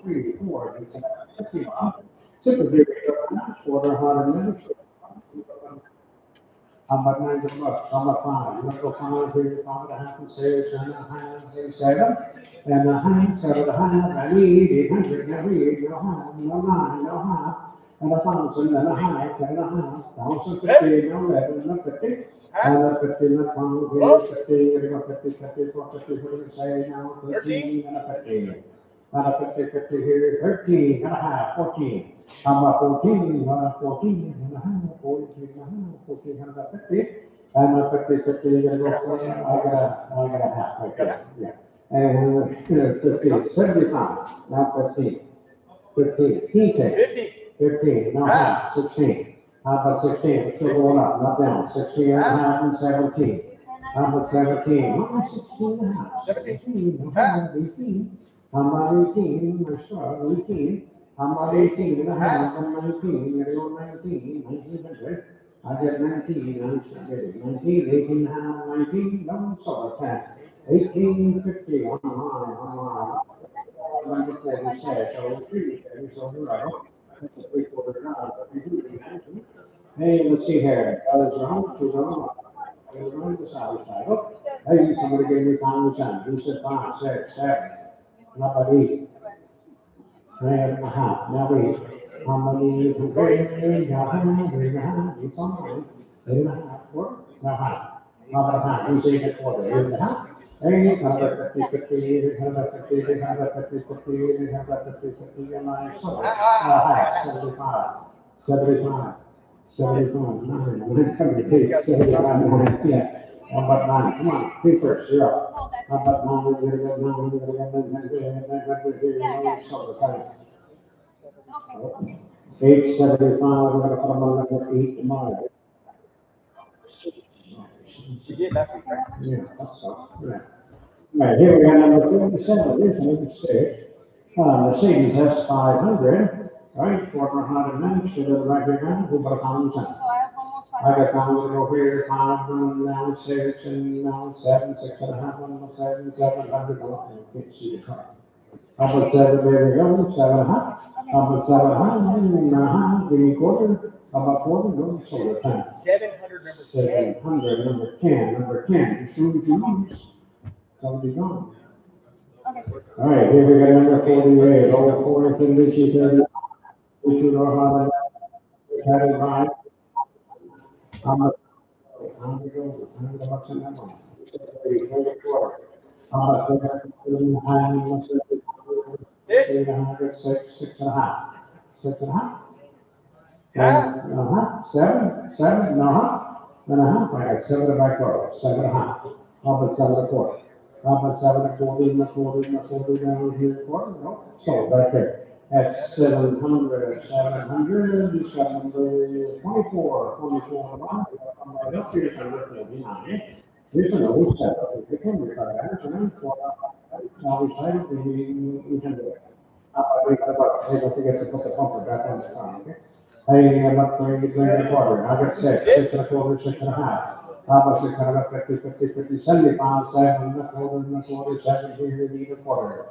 3, 4, 50. Super big, quarter, 100 minutes. How about 90 bucks? How about 5? You want to go 5, 3, 5 and a half, and 6 and a half, 7 and a half, 7 and a half. I need 800, no need, no half, no 9, no half, and 1,000 and a half, 10 and a half, 1,050, no 11, no 50. And a 50, no 20, 50, you're going to go 50, 50, 50, what do you say now? 13 and a 50. And a 50, 50 here, 13 and a half, 14. How about 14, 14 and a half, 14 and a half, 14 and a 50. And a 50, 50, you're going to go for, I got a half right there, yeah. And 15, 75, now 15. 15, he said, 15, now half, 16. How about 16, it's still going up, not down, 16 and a half and 17. How about 17, what is 16 and a half? 17, how about 18? How about 18, my son, 18. How about 18 and a half and 19, I go 19, 1900. I get 19, I'm still getting 19, 18 and a half, 19, no, so 10. 1850, online. Number 46, so 3, so you're right. That's a 3/4 drive, but you do it. Hey, let's see here, zone, 2 zone, the south side. Oh, hey, somebody gave me $1,000, who said 5, 6, 7, number 8, 3 and a half, now 8. How many, it's on, 8 and a half, 4, now half. How about half, who's 8 and a quarter, 8 and a half? Hey, number 50, 50, 850, 850, 50, 850, 50, and 9, so, half, 75, 75. 75, 9, 978, 75, 9, yeah. How about 9? Come on, be first, you're up. How about 9? We're gonna go 9, we're gonna go 9, so the time. 875, we're gonna put them on number 8 tomorrow. You did last week, right? Yeah, that's so, yeah. All right, here we got number 47, here's number 6. Mercedes S500, right, 400 minutes to the right here now, who about 1,000? I got down to go here, 5, and now 6, and now 7, 6 and a half, 7, 700, I can't see the car. How about 7, there we go, 7 and a half. How about 700, give me quarter. How about quarter, go, so the time. 700, number 10. 700, number 10, number 10, as soon as you lose, somebody gone. All right, here we got number 48, over 40, 50, 30, issue no harder than 35. How much? How much bucks in that one? 44. How much? 300, 6.5. 6.5? Seven, and a half, I got 7.25, 7.5. How about 7.25? How about 7.25, and a quarter, down here, quarter, no, so right there. That's 700, 24, 24. I don't see it on the behind. There's an old setup, if you can retire, and then now we try to, we can do it. We got about, hey, don't forget to put the pumper back on the car, okay? Hey, I'm up for you, bring the quarter, I got 6.25, 6.5. How about 650, 50, 50, 75, 7.25, 7 here, need a quarter.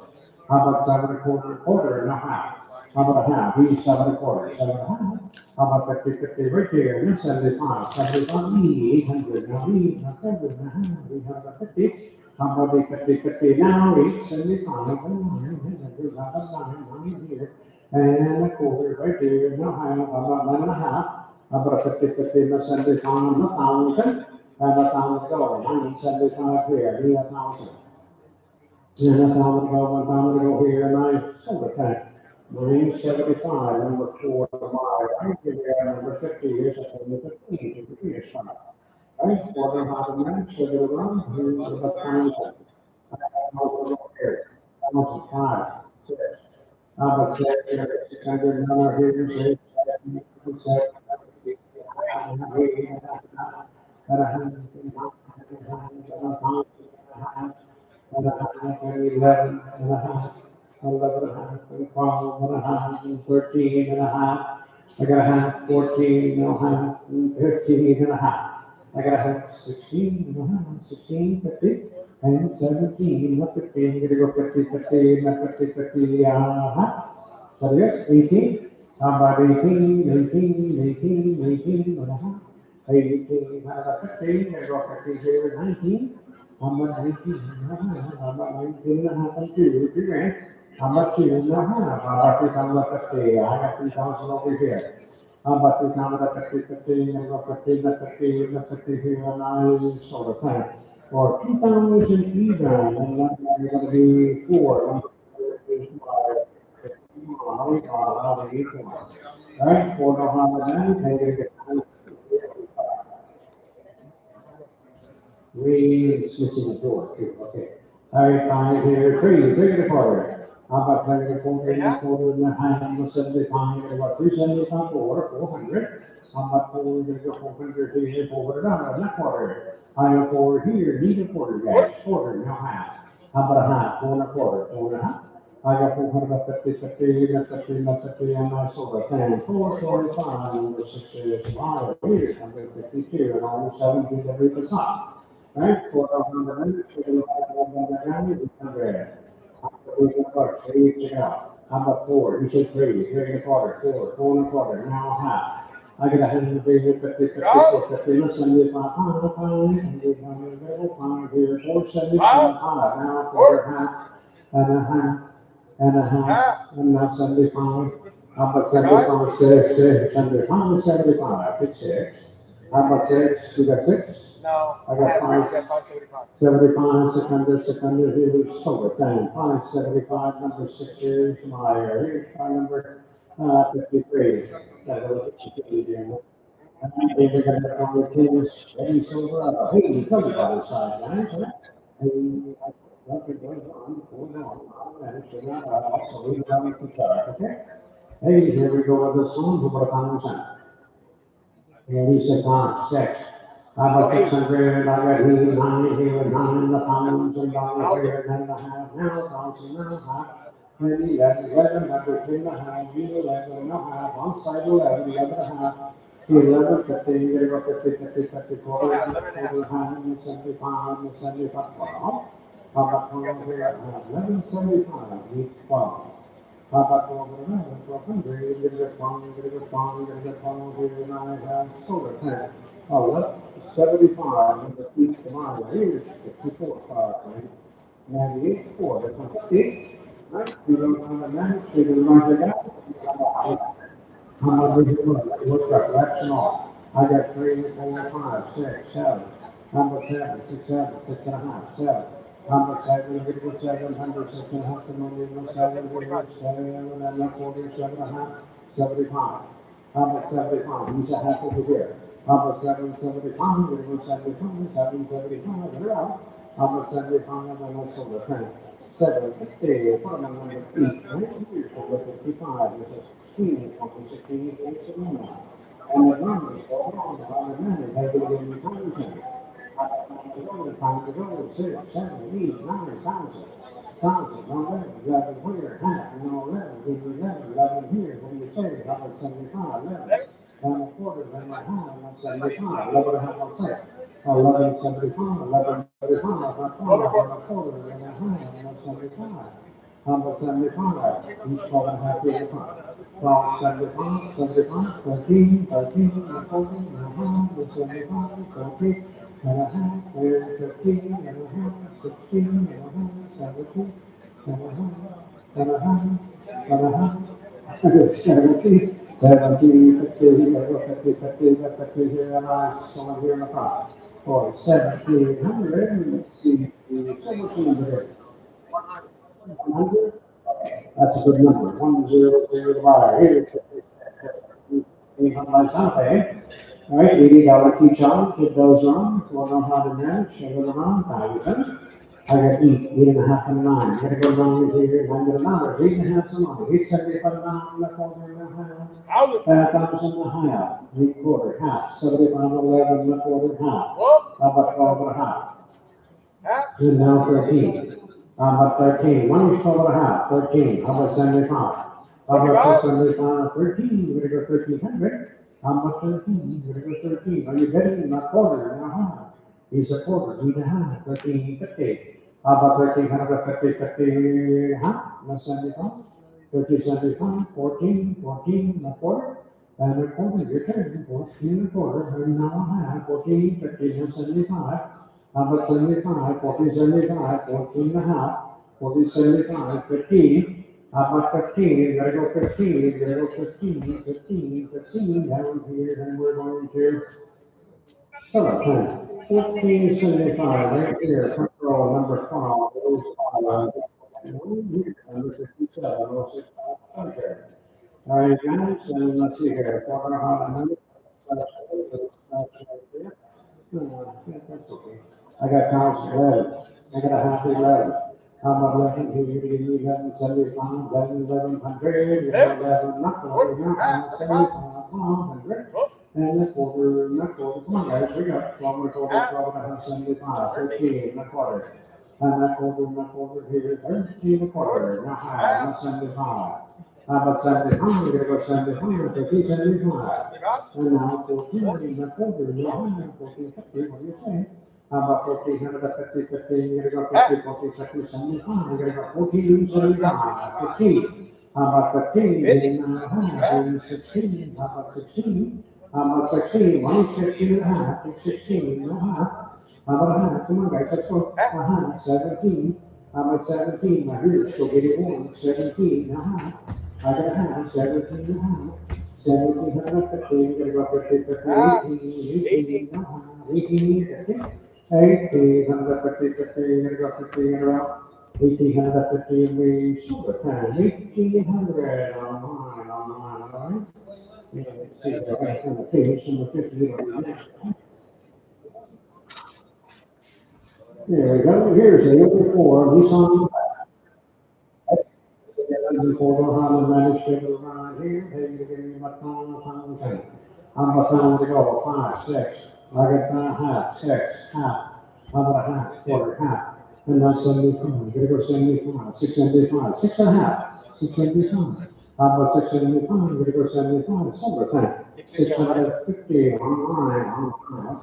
How about 7.25, quarter and a half? How about a half? He's 7.25, 7.5. How about 50, 50 right there? And 75, 75, 800. Now, 800, 850. How about the 50, 50 now? 875, 900, here. And a quarter right there. Now, how about 9.5? How about a 50, 50, 75, 1,000? And 1,000 go. 975 here. Need 1,000. And 1,000 go, 1,000 go here. And I sold a tank. 975, number 4, right here, number 50, here's a number 15, 50 is fine. Right, quarter half a minute, so go around, here's the time. Five, 6. How about 600, number here, 6, 7, 7, and a hundred, and a half, and 11 and a half, 11 and a half, and 12 and a half, and 13 and a half. I got a half, 14 and a half, and 15 and a half. I got a half, 16 and a half, 16, 50, and 17, not 15. I'm gonna go 50, 50, not 50, 50, so yes, 18. How about 18, 18, 18, 18 and a half? 18, how about 15? I go 50 here, 19. How much 19? How about 19 and a half and 2 grand? How much 2 and a half? How about 2,050? I got 2,000 over here. How about 2,050, 15, and go 15, and 15, and 50 here, and I sort of thing. Or 2,000 even, and then you're going to be 4. Right, 4 no harm in that, and you get it's missing a door too, okay. All right, fine, here, 3 and a quarter. How about 3 and a quarter, and a quarter and a half, and 75, and about 375, 400. How about 4, and 400 here, 400, and a quarter. I am 4 here, need a quarter, guys, quarter, now half. How about a half, 4 and a quarter, 4 and a half. I got 450, 50, and 50, and 50, and I sold a 10, 445, number 6 is 5, here's 152, and all 17 every percent. Right, 4,000, so we have 1,100, 100. We can put 3 each out. How about 4? You said 3, 3 and a quarter, 4, 4 and a quarter, now half. I get 150, 50, 50, 50, 75, 5 here, 475, now quarter half, and a half, and a half, and now 75. How about 75, 6, 75, 75, 6. How about 6? You got 6? No, I got 5. 75, 600, here is solar tank, 575, number 6 is my, here's my number, 53. That was what you could do. And then we're gonna have on the tennis, Eddie Silver, hey, tell me about this side, guys, huh? Hey, what goes on, and so now, also, we have to talk, okay? Hey, here we go with this one, what about the and he said, 6. How about 600? I got here, 9 here, 9 in the pounds, and dollars here, 9 and a half, now, 1,000 and a half. 11, 11, number 3 and a half, 11 and a half, one side 11, 11 and a half. 11, 50, you're gonna go 50, 50, 50, quarter, quarter, 75, 75, How about 12 here, 11, 75, 12. How about 1200, 1200, you're gonna get 1, you're gonna get 1, you're gonna get 1, here, and I have solar tank. Oh, what? 75, number 3 tomorrow, here's 54, 5, right? 98, 4, that's 150. Right? You don't want to manage, so you run it out. How much is it worth? What's that? That's and all. I got 3, 4, 5, 6, 7. How much 7, 6, 7, 6.5, 7. How much 7? Give me 700, 6.5, 7, 7, 7, and then 40, 7.5, 75. How much 75? Use a half over here. How much 775? Give me 75, 775, and around. How much 75? And then that's over 10. 750, put them on number 8, right here, over 55, this is 16, 16, 18, and the numbers go on, the numbers, they will give you content. Time to go, 6, 7, 8, 9, thousand, 11, here, half, 11, give you 11 here, what do you say, how about 75, 11, and a quarter, then a half, 75, 11 and a half, I'll say, 11.75, 11.75, a quarter, and a half, 75. How about 75? Each 12 and a half years apart. 12, 75, 75, 13, 13, and 14, and a half, and 75, 13, and a half, and 15, and a half, 16, and a half, 17, and a half, and a half, and a half, 17, 17, 50, here, 50, 50, 50, here, and I, someone here in the front. Boy, 1700, and see, 1700. 100? That's a good number. 100 here. Something. All right, $80 key challenge. It goes on. We'll know how to manage. I go around 1,000. I got 8.5 and 9. I gotta go down here. I'm gonna number 8.5 and 9. 875 and 9. Left over in the half. 1,000 and a half. 3/4 half. 75 and 11. Left over half. How about 12 and a half? And now 13. How about 13? One is 12 and a half. 13. How about 75? How about 75? 13. You're gonna go 1300. How about 13? You're gonna go 13. Are you betting? Not quarter and a half. He's a quarter. 8.5. 1350. How about 1300? 50, 50, huh? Not 75. 1375. 14. 14 and a quarter. And a quarter. Your turn. 14 and a quarter. And now a half. 14, 15, and 75. How about 75, 1475, 14 and a half, 1475, 15. How about 15? You gotta go 15, you gotta go 15, 15, 15, down here, and we're going to, shut up, 1475, right here, front row, number 12, those five, number 57, oh, 65, okay. All right, guys, and let's see here, 400, that's okay. I got counts 11. I got a half 11. How about 11? Here you give me 11, 75, 11, 1100, 11, not 40, not 75, 100. And the quarter, not quarter, come on guys, we got 12 and a quarter, 12 and a half, 75, 15 and a quarter. And that quarter, here, 13 and a quarter, not high, not 75. How about 75? We're gonna go 75, 50, 75. And now 14, and a quarter, not high, 14, 50, what do you say? How about 1450, 50, you're gonna go 50, 40, 50, 75, you're gonna go 14, 75, 15. How about 15, and a half, and 16, how about 16? How about 16, 116 and a half, 16 and a half. How about a half, come on guys, let's go, a half, 17. How about 17, my here's still getting warm, 17 and a half. I got a half, 17 and a half. 1750, you're gonna go 50, 50, 18 and a half, 18, 50. 1850, 50, you're gonna go 50 and around. 1850 in the silver time. 1800 online, all right? Yeah, let's see, I got on the page, number 50. There we go. Here's the number 4, Nissan. Hold on, manage to go around here. Hey, you give me my phone, thing. I'm a phone to go, 5, 6. I got 5, 6, half. How about a half, quarter, half? And that's 75. Gonna go 75, 675, 6 and a half, 675. How about 675? Gonna go 75, silver thing. 650 online.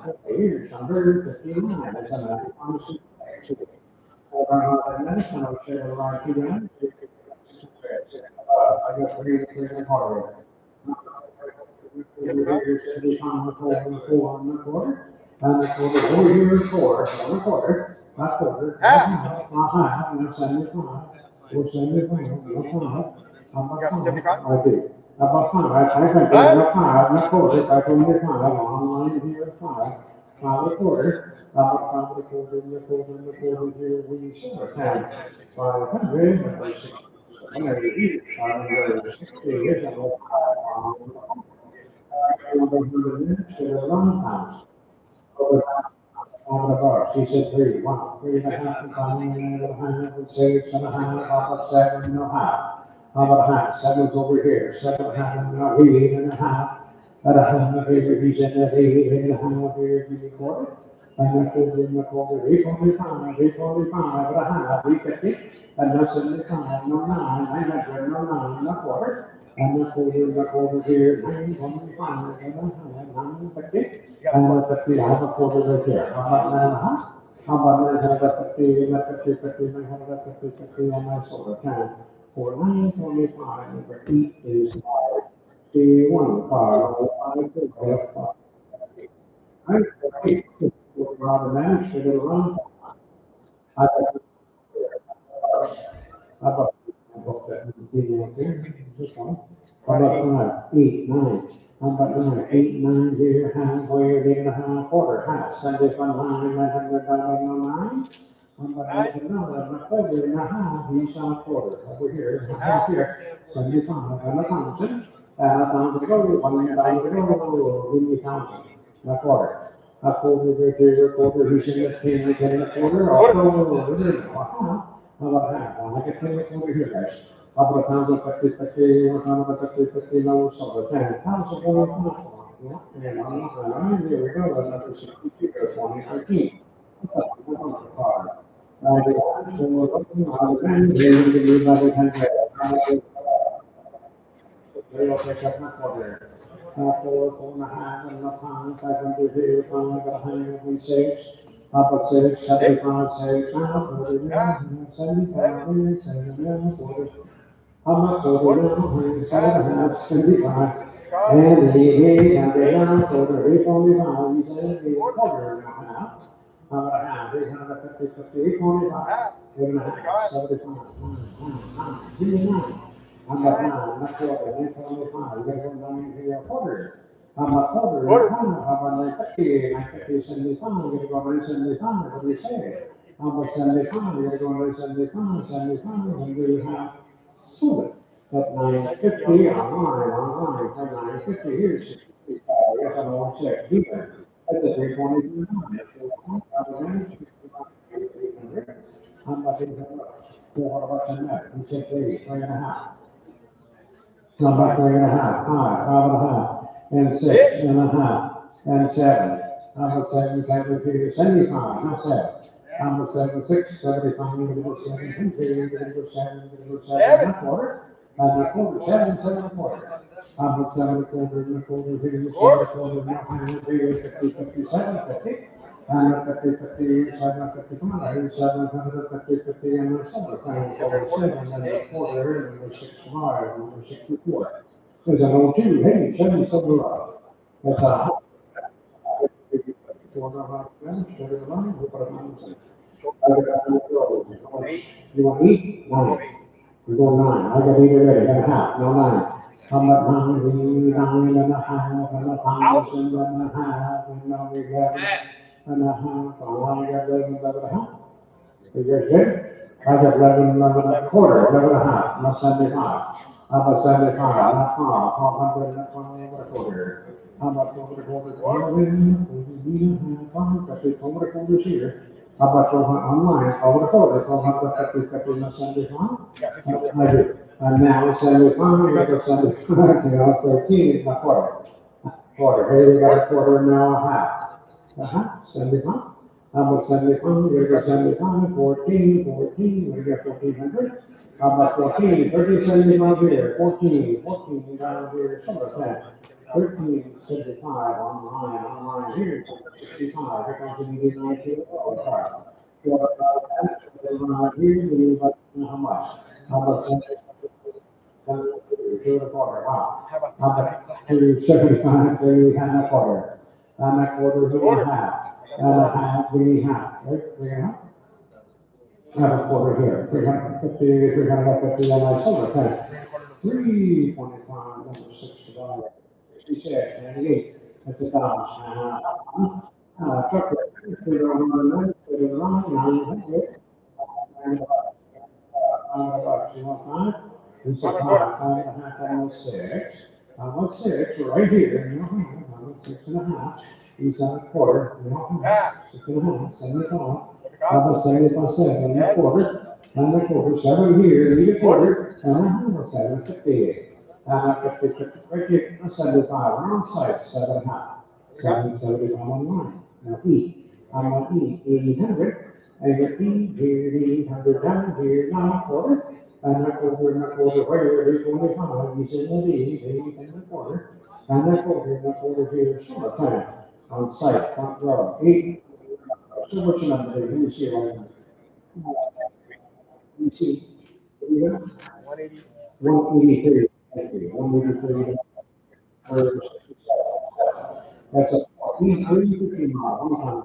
Okay, here's 159. That's another 160. And that's kind of a share of our two guys. I got three and a quarter. Here's 75, 4 and a quarter. And a quarter, over here, 4 and a quarter. a quarter, Half. a half, and a 75, or 75, no five, You got 75? I do. About five, I think, no five, no quarter, I told you five, online here, five a quarter, about five a quarter, and a quarter, and a quarter, here, we sort of have 500, and 560 years ago, 100 minutes, to a long time. On the bar, she said three, one, 3.5, and 5, and 6, and a half, about 7 and a half. How about a half? Seven's over here, 7.5, and a 8.5. At a half here, he's in at 8.5 here, give me a quarter. And then give him a quarter, 8.45, 8.45, at a half, 8.50, and that's 75, no 9, 900, no 9, no quarter. And that's over here, 9.25, and a half, 9.50. And the 50, I have a quarter right there. How about 9.5? How about 950, 950, 950, 50, and I sort of can. For 9.25, number 8 is 5. C1, 5, 5. I rather manage to get around. I have a book that would be there, just one. How about 8, 9? How about 9, 8, 9 here, halfway, 8.5, quarter, half, 75, 9, 900, 9. How about another, 8.5, he's on a quarter, over here, half here, 75, and a thousand. And a thousand to go, 1,000 to go, 1,000, a quarter. A quarter right here, a quarter, he's in the 10, again, a quarter, also, how about half? I can tell you over here, guys. How about 1,050, 1,050, no, so the 10,000 going on. Yeah, and I'm not lying, here we go, that's up to 62, 2013. That's a wonderful card. Now, the actual looking on the end, here we can do by the 10. They will pick up my quarter. 4, 4.5, and a pound, 500 here, 106. Up at 6, 75, 6, 75, 40. I'm not 40 now, 75. And 88, and down, quarter, 8.45, he said, a quarter and a half. How about a half, 850, 8.45, 8.5, 75, 9. I'm not 9, not quarter, 8.45, you gotta go down here a quarter. I'm a quarter, how about 950, 950, 75, you gotta go to 75, what do you say? How about 75, you gotta go to 75, 75, and we have solid. At 950 online, at 950 here, 65, yes, I'm on check here. At the 3.29, how about 800? What about that? You said 3.5. How about 3.5? 5.5, and 6.5, and 7. How about 7, 75, not 7. How about 7, 6, 75, you're gonna go 7, 2, you're gonna go 7, you're gonna go 7, and a quarter. And a quarter, 7, 7 and a quarter. How about 7 and a quarter, and a quarter, here, 7 and a quarter, and a half, here, 50, 57, 50. And a 50, 50, 7, 55, 750, 50, and a 7, 7, and a quarter, and a 65, and a 64. There's an old 2, hey, 77 love. That's a 4.5 instead of 9, we put a 9. You want 8? 9. We go 9. I got 8 already, got a half, no 9. How about 9 and a half, and a thousand and a half, and now we got and a half, I got 11 and a half. You guys good? I got 11 and a quarter, 11 and a half, not 75. How about 75, not 500, not 5 and a quarter. How about 12 and a quarter, 12 and a half, that's it, 12 and a quarter here. How about 12 online, 12 and a quarter, 1250, not 75? I do. And now 75, you got 75, you know, 13 is my quarter. Quarter, here we got a quarter, now a half. 75. How about 75? We got 75, 14, 14, we got 1400. How about 14, 30, 75 here, 14 down here, some of that. 13, 75 online here, 65. Here comes the median 19. Oh, sorry. So about that, here, we need about how much? How about 2 and a quarter? Wow. How about 275, 3 and a quarter? And a quarter, 2 and a half. And a half, 3 and a half, right? 3 and a half. Have a quarter here, 350, 350 on my silver tank. 325, number 65, 66, 98, that's a thousand. Truck, 309, 900, and about 205, and so 5.5, almost 6. Almost 6, right here, almost 6.5. He's on a quarter, 6.5, 75. Almost 75 cents, and a quarter, 7 here, need a quarter, and a 7.50. 50, 75, wrong side, 7.5. 7.75 on line. Now E, I'm on E, 800. I get E, here, 800 down here, now quarter. And that quarter, where, 25, he's in the D, 8 and a quarter. And that quarter here, summertime, on site, front row, 8. So what's your number, let me see right now. Let me see. 183, thank you, 183. That's a 350 mile,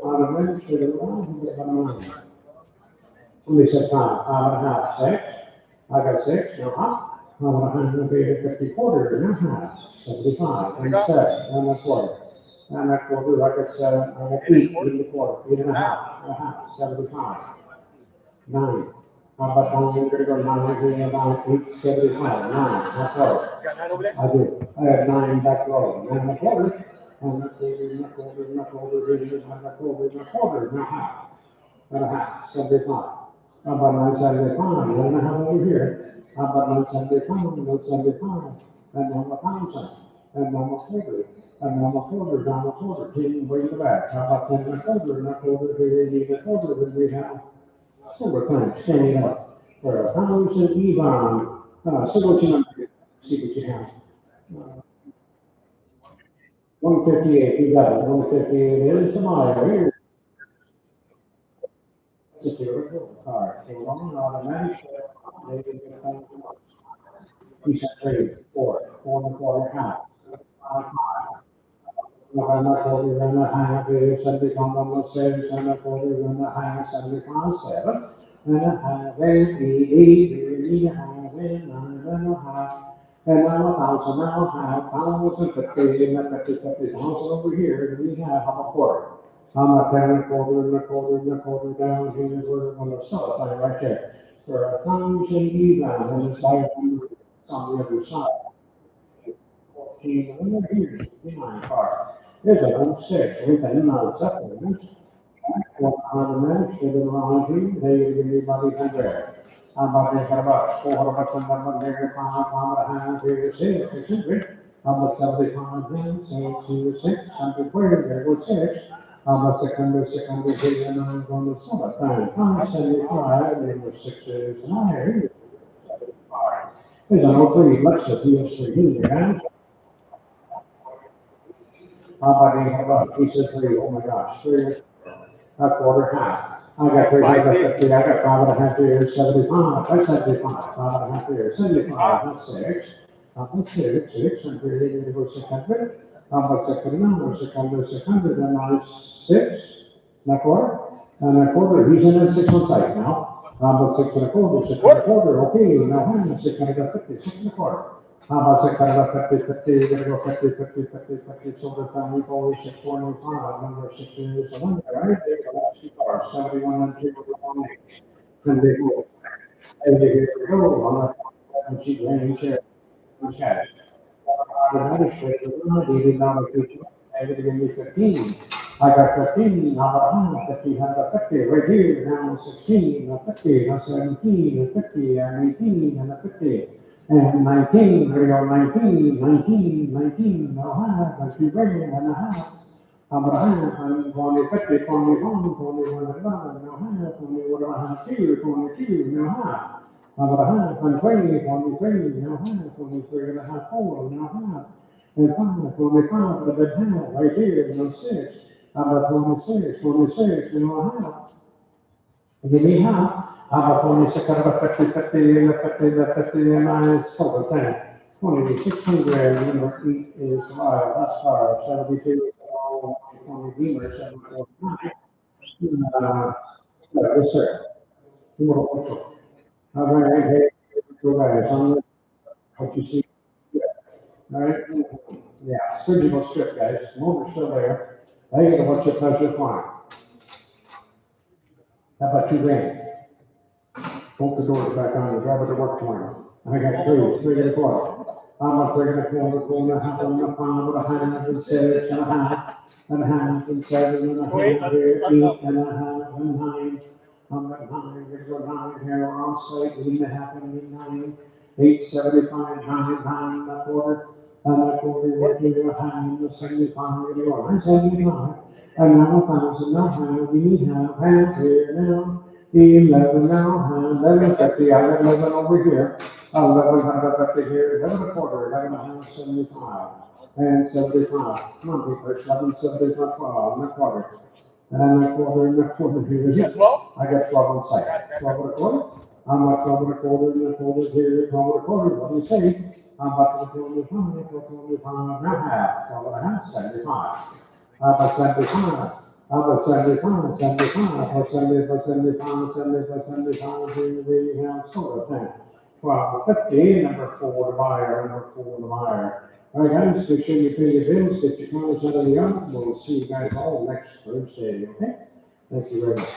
administrative law, somebody said 5.5, 6. I got 6, how about 150 quarter, 75, and 7, and a quarter. And a quarter, I got 7, I got 8, in the quarter, 8.5, 75, 9. How about 9, I'm gonna go 9, here, 8, 75, 9, that's right. I do. I have 9 back row, and a quarter, and a quarter, and a quarter, and a quarter, and a quarter, and a quarter, and a half. And a half, 75. How about 975? You don't have over here. How about 975, 975, and then a thousand, and then a quarter, and then a quarter, down a quarter, 10 way to back. How about 10 and a quarter here, you need a quarter, then we have silver tank standing up for a thousand even. So what you know, see what you have. 158, you got it, 158 is tomorrow, here. Secure card, so long automatic, they can get a phone call. He said, 3, 4 and a quarter, half. November 40, November high, 75, almost 7, November 40, November high, 75, 7. And a highway, 80, highway, 9, and a half. And now 1,000, now half, 1,050, and a 50,000 over here, we have a quarter. I'm a 10 and a quarter, and a quarter, and a quarter down here, we're on the south side right there. For 1,000 even, and it's like on the other side. 14, and over here, 59 car. There's a 06, everything knows supplements. What automatic, they've been around here, they give everybody 100. How about this, about 400 bucks, and then there's 5, here, 600. How about 75 then, say 6, something where, there was 6. How about 600, 600, here, and I'm going to summertime, 575, there was 6 is higher. There's an old 3 bucks, if you see here, how about, he said 3, oh my gosh, 3, a quarter, half. I got 3, I got 50, I got 5.5 years, 75, that's 75, 5.5 years, 75, that's 6. That's 6, and 3, it was 600. How about 600, 600, 600, and now it's 6, and a quarter, and a quarter, he's in a 6 on site now. How about 6 and a quarter, 6 and a quarter, okay, now hang 650, 6 and a quarter. How about 650, 50, you're gonna go 50, 50, 50, 50, so the family goes 625, number 6 is a one, right? There you go, 71 and 2, and they go. And here we go, on the cheap range, cash. Automatic, $80 feature, I gotta give me 15. I got 15, now 50, have a 50, right here, now 16, a 50, now 17, a 50, and 18, and a 50. And 19, here we go, 19, 19, 19, now half, 2 grand, and a half. How about a half, I'm going to 50, 21, 21, and 11, now half, 21, and a half, 2, 22, now half. How about a half, I'm 20, 23, now half, 23 and a half, 4, now half. And 5, 25, and a half, right here, now 6. How about 26, 26, now a half. Give me half. How about 26 out of 50, 50, and 50, 50, and I sold it. 2,600, number 8 is that's 72, 20 Beamer, 749. Yes, sir. All right, hey, go guys, on what you see. All right, yeah, surgical strip, guys, motor's still there. I gotta watch your pleasure flying. How about $2 grand? Bolt the doors back on, drive it to work tomorrow. I got three to four. I'm up there, gonna have a pound with 106 and a half, and a half, and 7 and a half, here, 8 and a half, and 9. I'm at 9, here's a 9 here on site, 8.5 and 9, 875, 9 and a quarter. And a quarter, we're doing a hand, the 75, and you're 75. And now 1,000, now how we have hands here now. 11 now, 11:50, I got 11 over here, 11:50 here, 11 a quarter, 11 a half, 75, and 75, come on, people, 11:75, 12, and a quarter, and a quarter, and a quarter here, is it? 12? I got 12 on site, 12 and a quarter, I'm at 12 and a quarter, and a quarter here, 12 and a quarter, what do you say? I'm about to 25, 25 and a half, 12 and a half, 75, about 75. About 75, 75, or 70, 75, 70, 75, we have sort of thing. 12, 50, number 4 to buyer, number 4 to buyer. All right, guys, make sure you pay your bills, get your comments out of the yard. We'll see you guys all next Thursday, okay? Thank you very much.